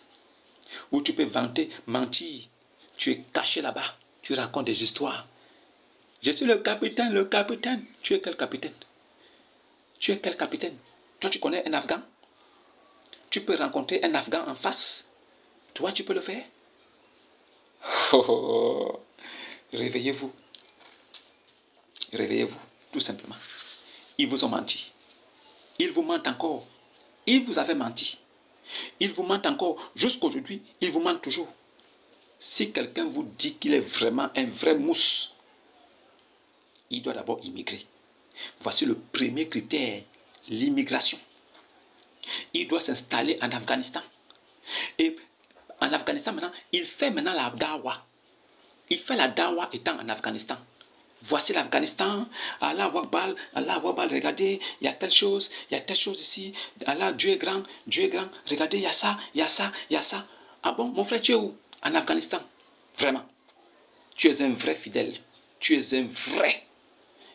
où tu peux vanter, mentir. Tu es caché là-bas, tu racontes des histoires. Je suis le capitaine, le capitaine. Tu es quel capitaine? Tu es quel capitaine? Toi, tu connais un Afghan? Tu peux rencontrer un Afghan en face? Toi, tu peux le faire? Oh, réveillez-vous. Réveillez-vous, tout simplement. Ils vous ont menti. Ils vous mentent encore. Ils vous avaient menti. Ils vous mentent encore. Jusqu'aujourd'hui, ils vous mentent toujours. Si quelqu'un vous dit qu'il est vraiment un vrai mousse, il doit d'abord immigrer. Voici le premier critère, l'immigration. Il doit s'installer en Afghanistan. Et en Afghanistan maintenant, il fait maintenant la dawa. Il fait la dawa étant en Afghanistan. Voici l'Afghanistan, Allah Akbar, regardez, il y a telle chose ici, Allah, Dieu est grand, regardez, il y a ça, il y a ça, il y a ça. Ah bon, mon frère, tu es où? En Afghanistan. Vraiment. Tu es un vrai fidèle. Tu es un vrai.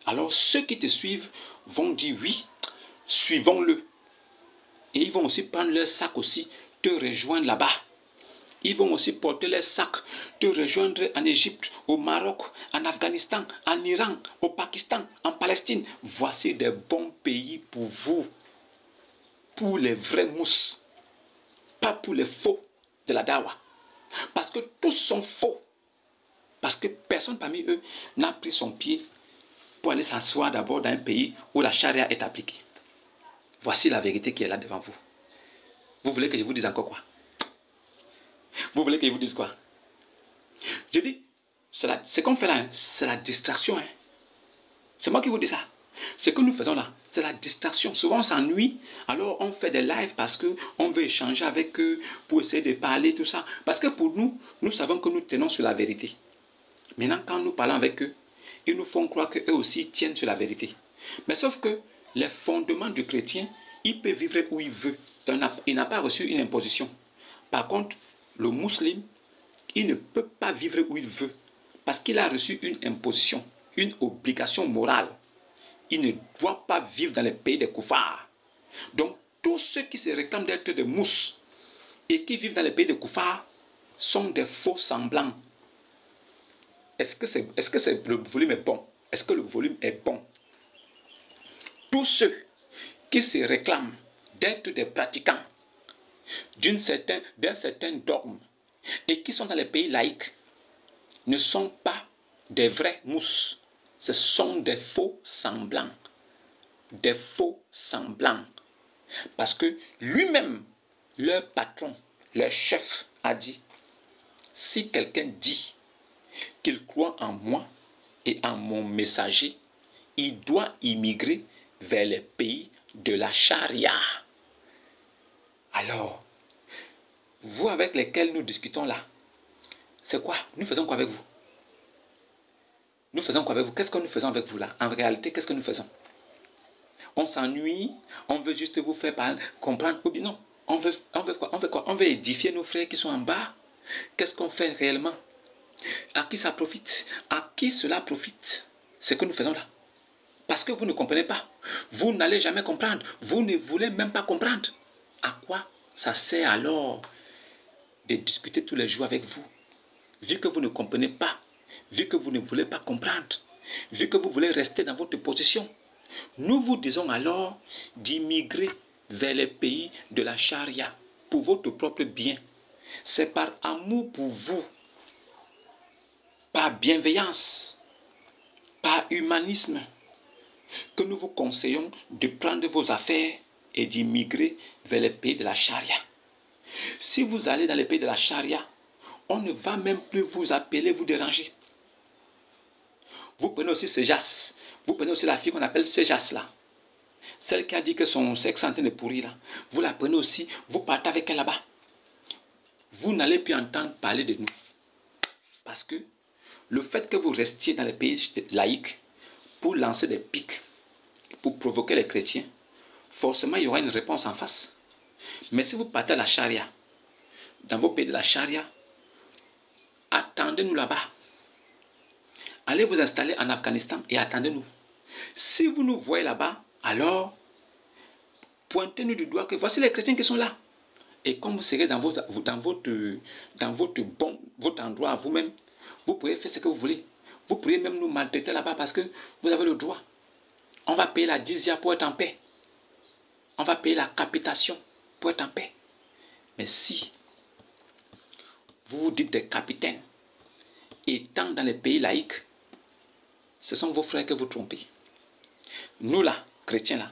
Alors ceux qui te suivent vont dire oui, suivons-le. Et ils vont aussi prendre leur sac aussi, te rejoindre là-bas. Ils vont aussi porter les sacs, te rejoindre en Égypte, au Maroc, en Afghanistan, en Iran, au Pakistan, en Palestine. Voici des bons pays pour vous. Pour les vrais mousses. Pas pour les faux de la dawa. Parce que tous sont faux. Parce que personne parmi eux n'a pris son pied pour aller s'asseoir d'abord dans un pays où la charia est appliquée. Voici la vérité qui est là devant vous. Vous voulez que je vous dise encore quoi? Vous voulez que je vous dise quoi? Je dis, ce qu'on fait là, hein, c'est la distraction. Hein. C'est moi qui vous dis ça. Ce que nous faisons là, c'est la distraction. Souvent on s'ennuie, alors on fait des lives parce qu'on veut échanger avec eux, pour essayer de parler, tout ça. Parce que pour nous, nous savons que nous tenons sur la vérité. Maintenant, quand nous parlons avec eux, ils nous font croire qu'eux aussi tiennent sur la vérité. Mais sauf que les fondements du chrétien, il peut vivre où il veut. Il n'a pas reçu une imposition. Par contre, le musulman, il ne peut pas vivre où il veut. Parce qu'il a reçu une imposition, une obligation morale. Il ne doit pas vivre dans les pays des koufars. Donc, tous ceux qui se réclament d'être des mousses et qui vivent dans les pays des koufars sont des faux semblants. Est-ce que le volume est bon? Est-ce que le volume est bon? Tous ceux qui se réclament d'être des pratiquants d'un certain dogme et qui sont dans les pays laïcs ne sont pas des vrais mousses. Ce sont des faux semblants. Des faux semblants. Parce que lui-même, leur patron, leur chef a dit, si quelqu'un dit qu'il croit en moi et en mon messager, il doit immigrer vers les pays de la charia. Alors, vous avec lesquels nous discutons là, c'est quoi? Nous faisons quoi avec vous? Nous faisons quoi avec vous? Qu'est-ce que nous faisons avec vous là? En réalité, qu'est-ce que nous faisons? On s'ennuie, on veut juste vous faire comprendre. Ou bien non, on veut quoi? On veut quoi? On veut édifier nos frères qui sont en bas. Qu'est-ce qu'on fait réellement? À qui ça profite? À qui cela profite? Ce que nous faisons là. Parce que vous ne comprenez pas. Vous n'allez jamais comprendre. Vous ne voulez même pas comprendre. À quoi ça sert alors de discuter tous les jours avec vous? Vu que vous ne comprenez pas, vu que vous ne voulez pas comprendre, vu que vous voulez rester dans votre position, nous vous disons alors d'immigrer vers les pays de la charia. pour votre propre bien. C'est par amour pour vous, par bienveillance, par humanisme, que nous vous conseillons de prendre vos affaires et d'immigrer vers les pays de la charia. Si vous allez dans les pays de la charia, on ne va même plus vous appeler, vous déranger. Vous prenez aussi Sejas. Vous prenez aussi la fille qu'on appelle Sejas là. Celle qui a dit que son sexe est en train de pourrir là. Vous la prenez aussi, vous partez avec elle là-bas. Vous n'allez plus entendre parler de nous. Parce que le fait que vous restiez dans les pays laïcs pour lancer des pics, pour provoquer les chrétiens, forcément il y aura une réponse en face. Mais si vous partez à la charia, dans vos pays de la charia, attendez-nous là-bas. Allez vous installer en Afghanistan et attendez-nous. Si vous nous voyez là-bas, alors pointez-nous du doigt que voici les chrétiens qui sont là. Et comme vous serez dans votre endroit à vous-même, vous pouvez faire ce que vous voulez. Vous pourriez même nous maltraiter là-bas parce que vous avez le droit. On va payer la jizya pour être en paix. On va payer la capitation pour être en paix. Mais si vous vous dites des capitaines, étant dans les pays laïcs, ce sont vos frères que vous trompez. Nous là, chrétiens là,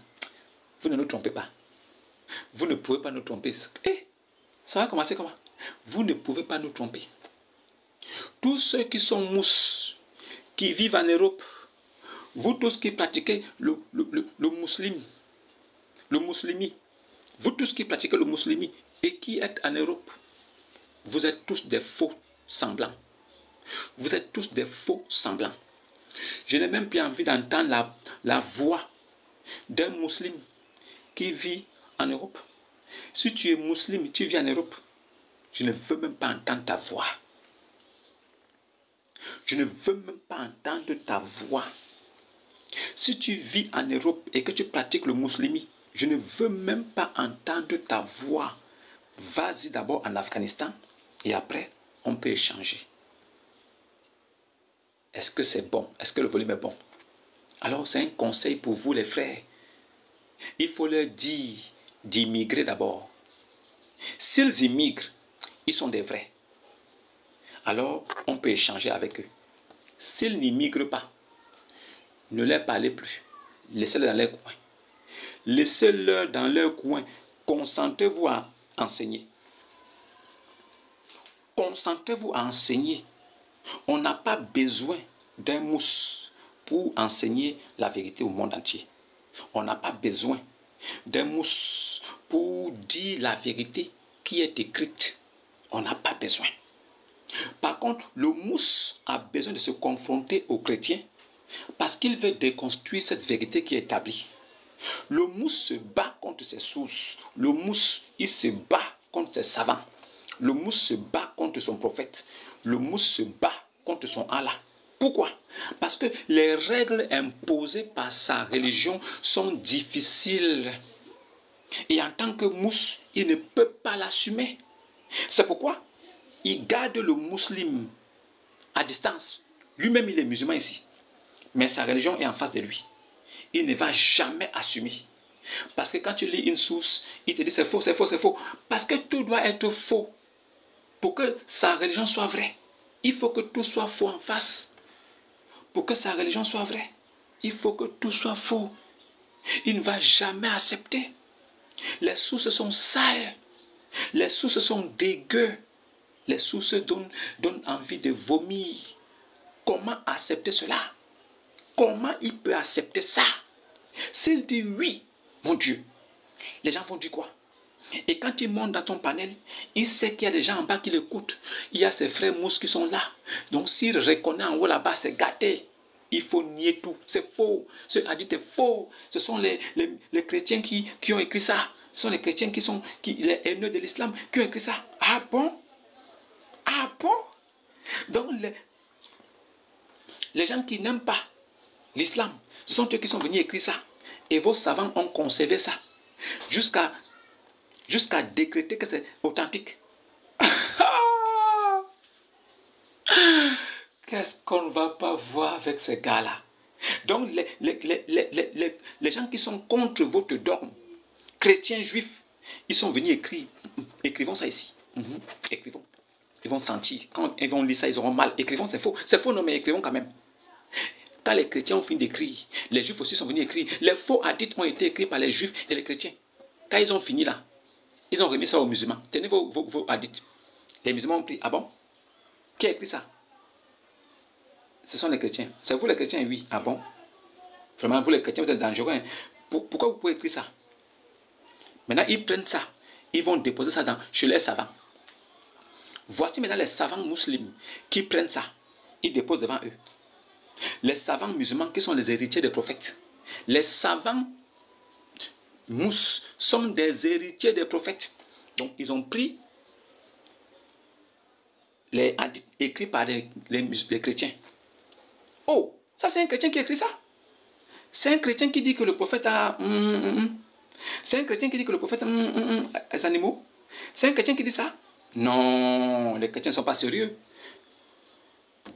vous ne nous trompez pas. Vous ne pouvez pas nous tromper. Ça va commencer comment? Vous ne pouvez pas nous tromper. Tous ceux qui sont mousses, qui vivent en Europe, vous tous qui pratiquez le musulmi, vous tous qui pratiquez le musulmi et qui êtes en Europe, vous êtes tous des faux semblants. Vous êtes tous des faux semblants. Je n'ai même plus envie d'entendre la voix d'un musulman qui vit en Europe. Si tu es musulman, tu vis en Europe, je ne veux même pas entendre ta voix. Je ne veux même pas entendre ta voix. Si tu vis en Europe et que tu pratiques le musulmi, je ne veux même pas entendre ta voix. Vas-y d'abord en Afghanistan et après, on peut échanger. Est-ce que c'est bon? Est-ce que le volume est bon? Alors, c'est un conseil pour vous, les frères. Il faut leur dire d'immigrer d'abord. S'ils immigrent, ils sont des vrais. Alors, on peut échanger avec eux. S'ils n'immigrent pas, ne leur parlez plus. Laissez-les dans leur coin. Laissez-les dans leur coin. Concentrez-vous à enseigner. Concentrez-vous à enseigner. On n'a pas besoin d'un mousse pour enseigner la vérité au monde entier. On n'a pas besoin d'un mousse pour dire la vérité qui est écrite. On n'a pas besoin. Par contre, le mousse a besoin de se confronter aux chrétiens parce qu'il veut déconstruire cette vérité qui est établie. Le mousse se bat contre ses sources. Le mousse, il se bat contre ses savants. Le mousse se bat contre son prophète. Le mousse se bat contre son Allah. Pourquoi? Parce que les règles imposées par sa religion sont difficiles. Et en tant que mousse, il ne peut pas l'assumer. C'est pourquoi il garde le musulman à distance. Lui-même, il est musulman ici. Mais sa religion est en face de lui. Il ne va jamais assumer. Parce que quand tu lis une source, il te dit c'est faux, c'est faux, c'est faux. Parce que tout doit être faux. Pour que sa religion soit vraie, il faut que tout soit faux en face. Pour que sa religion soit vraie, il faut que tout soit faux. Il ne va jamais accepter. Les sources sont sales. Les sources sont dégueu. Les sources donnent envie de vomir. Comment accepter cela? Comment il peut accepter ça? S'il dit oui, mon Dieu, les gens vont dire quoi? Et quand il monte dans ton panel, il sait qu'il y a des gens en bas qui l'écoutent. Il y a ses frères mousses qui sont là. Donc s'il reconnaît en haut là-bas, c'est gâté. Il faut nier tout. C'est faux. Ce hadith est faux. Ce sont les chrétiens qui ont écrit ça. Ce sont les chrétiens les haineux de l'islam qui ont écrit ça. Ah bon? Ah bon? Donc les gens qui n'aiment pas l'islam sont eux qui sont venus écrire ça. Et vos savants ont conservé ça. Jusqu'à décréter que c'est authentique. Qu'est-ce qu'on ne va pas voir avec ces gars-là? Donc, les gens qui sont contre votre dogme, chrétiens, juifs, Ils sont venus écrire. Écrivons ça ici. Écrivons. Ils vont sentir. Quand ils vont lire ça, ils auront mal. Écrivons, c'est faux. C'est faux, non, mais écrivons quand même. Quand les chrétiens ont fini d'écrire, les juifs aussi sont venus écrire. Les faux hadiths ont été écrits par les juifs et les chrétiens. Quand ils ont fini là, ils ont remis ça aux musulmans. Tenez vos hadiths. Les musulmans ont pris. Ah bon? Qui a écrit ça? Ce sont les chrétiens. C'est vous les chrétiens, oui. Ah bon? Vraiment, vous les chrétiens, vous êtes dangereux. Hein? Pourquoi vous pouvez écrire ça? Maintenant, ils prennent ça. Ils vont déposer ça chez les savants. Voici maintenant les savants musulmans qui prennent ça. Ils déposent devant eux. Les savants musulmans qui sont les héritiers des prophètes. Les savants sont des héritiers des prophètes. Donc, ils ont pris les hadiths écrits par les chrétiens. Oh, ça c'est un chrétien qui écrit ça. C'est un chrétien qui dit que le prophète a... C'est un chrétien qui dit que le prophète a les animaux. C'est un chrétien qui dit ça. Non, les chrétiens ne sont pas sérieux.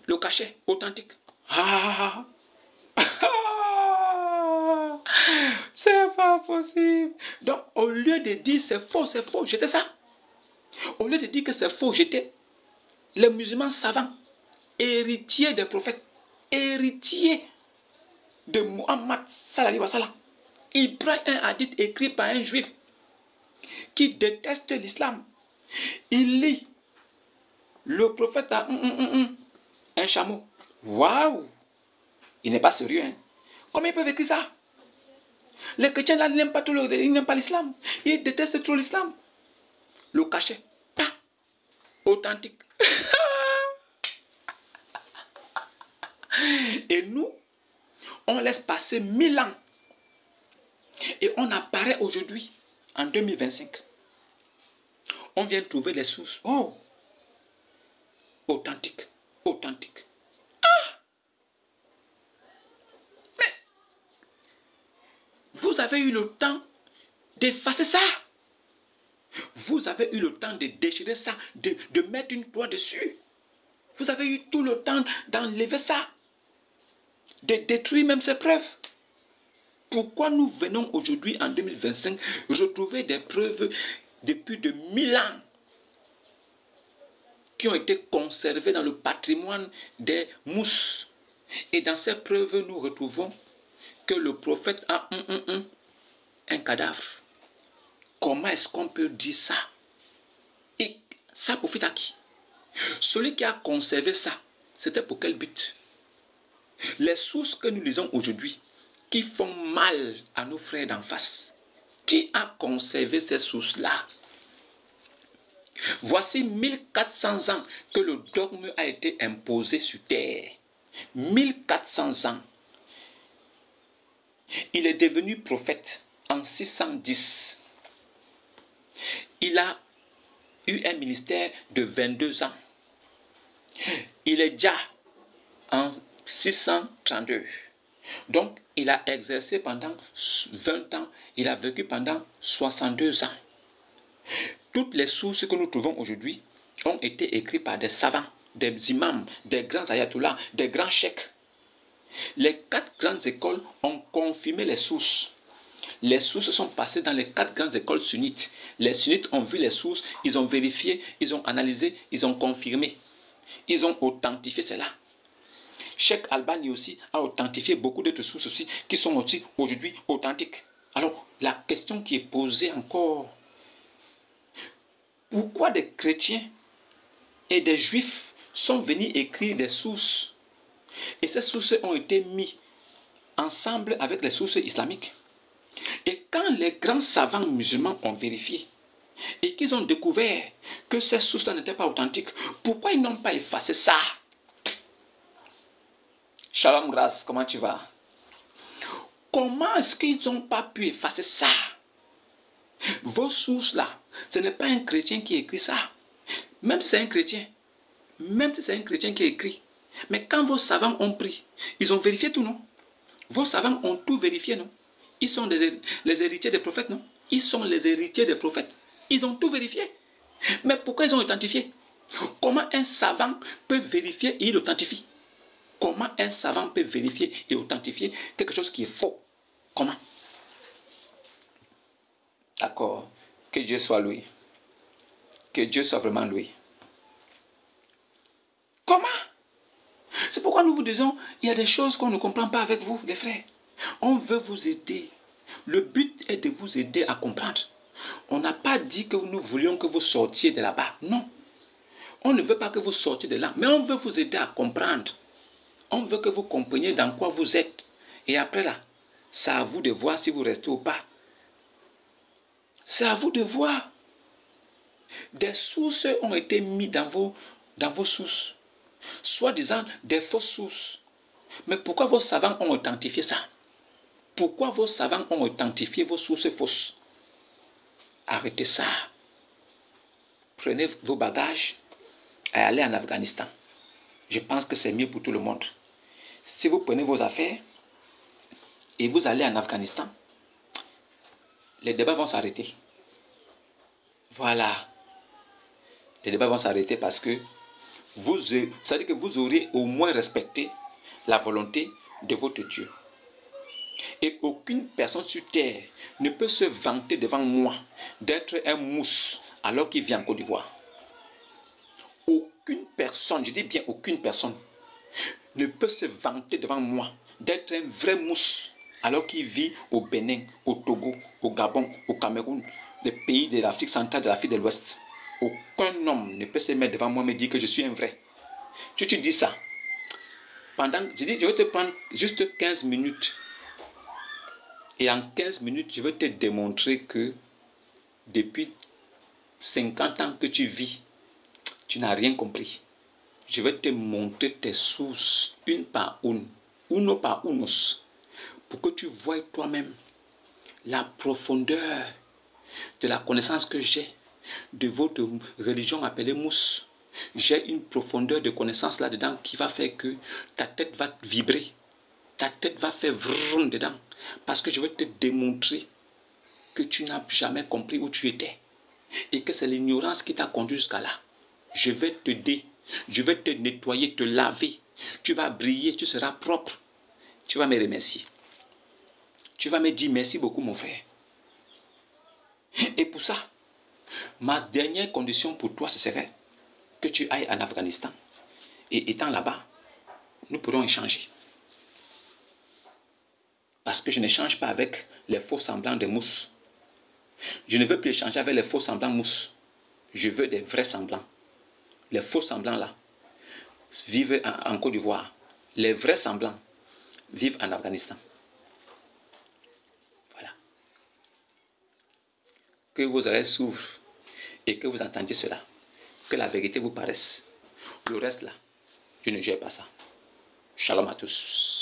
Le cachet authentique. C'est pas possible. Donc, au lieu de dire c'est faux, jetez ça. Au lieu de dire que c'est faux, jetez. Les musulmans savants, héritiers des prophètes, héritiers de Muhammad sallallahu alayhi wa sallam. Il prend un hadith écrit par un juif qui déteste l'islam. Il lit le prophète a un chameau. Waouh! Il n'est pas sérieux. Hein? Comment ils peuvent écrire ça? Les chrétiens là n'aiment pas l'islam. Ils détestent trop l'islam. Le cachet. Pas authentique. Et nous, on laisse passer 1000 ans. Et on apparaît aujourd'hui, en 2025. On vient trouver les sources. Oh! Authentique. Authentique. Ah! Mais, vous avez eu le temps d'effacer ça. Vous avez eu le temps de déchirer ça, de mettre une croix dessus. Vous avez eu tout le temps d'enlever ça. De détruire même ces preuves. Pourquoi nous venons aujourd'hui en 2025 retrouver des preuves depuis de 1000 ans qui ont été conservées dans le patrimoine des mousses. Et dans ces preuves, nous retrouvons que le prophète a un cadavre. Comment est-ce qu'on peut dire ça? Et ça profite à qui? Celui qui a conservé ça, c'était pour quel but? Les sources que nous lisons aujourd'hui, qui font mal à nos frères d'en face, qui a conservé ces sources-là? Voici 1400 ans que le dogme a été imposé sur terre. 1400 ans. Il est devenu prophète en 610. Il a eu un ministère de 22 ans. Il est déjà en 632. Donc, il a exercé pendant 20 ans. Il a vécu pendant 62 ans. Toutes les sources que nous trouvons aujourd'hui ont été écrites par des savants, des imams, des grands ayatollahs, des grands cheikhs. Les 4 grandes écoles ont confirmé les sources. Les sources sont passées dans les 4 grandes écoles sunnites. Les sunnites ont vu les sources, ils ont vérifié, ils ont analysé, ils ont confirmé. Ils ont authentifié cela. Cheikh Albani aussi a authentifié beaucoup d'autres sources aussi qui sont aussi aujourd'hui authentiques. Alors, la question qui est posée encore, pourquoi des chrétiens et des juifs sont venus écrire des sources et ces sources ont été mises ensemble avec les sources islamiques? Et quand les grands savants musulmans ont vérifié et qu'ils ont découvert que ces sources n'étaient pas authentiques, pourquoi ils n'ont pas effacé ça? Shalom Grâce, comment tu vas? Comment est-ce qu'ils n'ont pas pu effacer ça? Vos sources là, ce n'est pas un chrétien qui écrit ça. Même si c'est un chrétien, qui écrit. Mais quand vos savants ont pris, ils ont vérifié tout, non? Vos savants ont tout vérifié, non? Ils sont les héritiers des prophètes, non? Ils sont les héritiers des prophètes. Ils ont tout vérifié. Mais pourquoi ils ont authentifié? Comment un savant peut vérifier et il authentifie? Comment un savant peut vérifier et authentifier quelque chose qui est faux? Comment? D'accord. Que Dieu soit loué. Que Dieu soit vraiment loué. Comment? C'est pourquoi nous vous disons, il y a des choses qu'on ne comprend pas avec vous, les frères. On veut vous aider. Le but est de vous aider à comprendre. On n'a pas dit que nous voulions que vous sortiez de là-bas. Non. On ne veut pas que vous sortiez de là, mais on veut vous aider à comprendre. On veut que vous compreniez dans quoi vous êtes. Et après là, c'est à vous de voir si vous restez ou pas. C'est à vous de voir. Des sources ont été mises dans vos sources. Soi-disant des fausses sources. Mais pourquoi vos savants ont authentifié ça? Pourquoi vos savants ont authentifié vos sources fausses? Arrêtez ça. Prenez vos bagages et allez en Afghanistan. Je pense que c'est mieux pour tout le monde. Si vous prenez vos affaires et vous allez en Afghanistan, les débats vont s'arrêter. Voilà. Les débats vont s'arrêter parce que ça veut dire que vous aurez au moins respecté la volonté de votre Dieu. Et aucune personne sur terre ne peut se vanter devant moi d'être un mousse alors qu'il vit en Côte d'Ivoire. Aucune personne, je dis bien aucune personne, ne peut se vanter devant moi d'être un vrai mousse alors qu'il vit au Bénin, au Togo, au Gabon, au Cameroun, les pays de l'Afrique centrale, de l'Afrique de l'Ouest. Aucun homme ne peut se mettre devant moi et me dire que je suis un vrai. Tu dis ça. Je vais te prendre juste 15 minutes. Et en 15 minutes, je vais te démontrer que depuis 50 ans que tu vis, tu n'as rien compris. Je vais te montrer tes sources, une par une, uno par unos, pour que tu voies toi-même la profondeur de la connaissance que j'ai de votre religion appelée mousse. J'ai une profondeur de connaissance là-dedans qui va faire que ta tête va vibrer. Ta tête va faire vroom dedans. Parce que je vais te démontrer que tu n'as jamais compris où tu étais. Et que c'est l'ignorance qui t'a conduit jusqu'à là. Je vais t'aider. Je vais te nettoyer, te laver. Tu vas briller, tu seras propre. Tu vas me remercier. Tu vas me dire merci beaucoup mon frère. Et pour ça, ma dernière condition pour toi, ce serait que tu ailles en Afghanistan. Et étant là-bas, nous pourrons échanger. Parce que je n'échange pas avec les faux semblants de mousse. Je ne veux plus échanger avec les faux semblants mousse. Je veux des vrais semblants. Les faux semblants là vivent en Côte d'Ivoire. Les vrais semblants vivent en Afghanistan. Voilà. Que vos oreilles s'ouvrent et que vous entendiez cela. Que la vérité vous paraisse. Le reste là, je ne gère pas ça. Shalom à tous.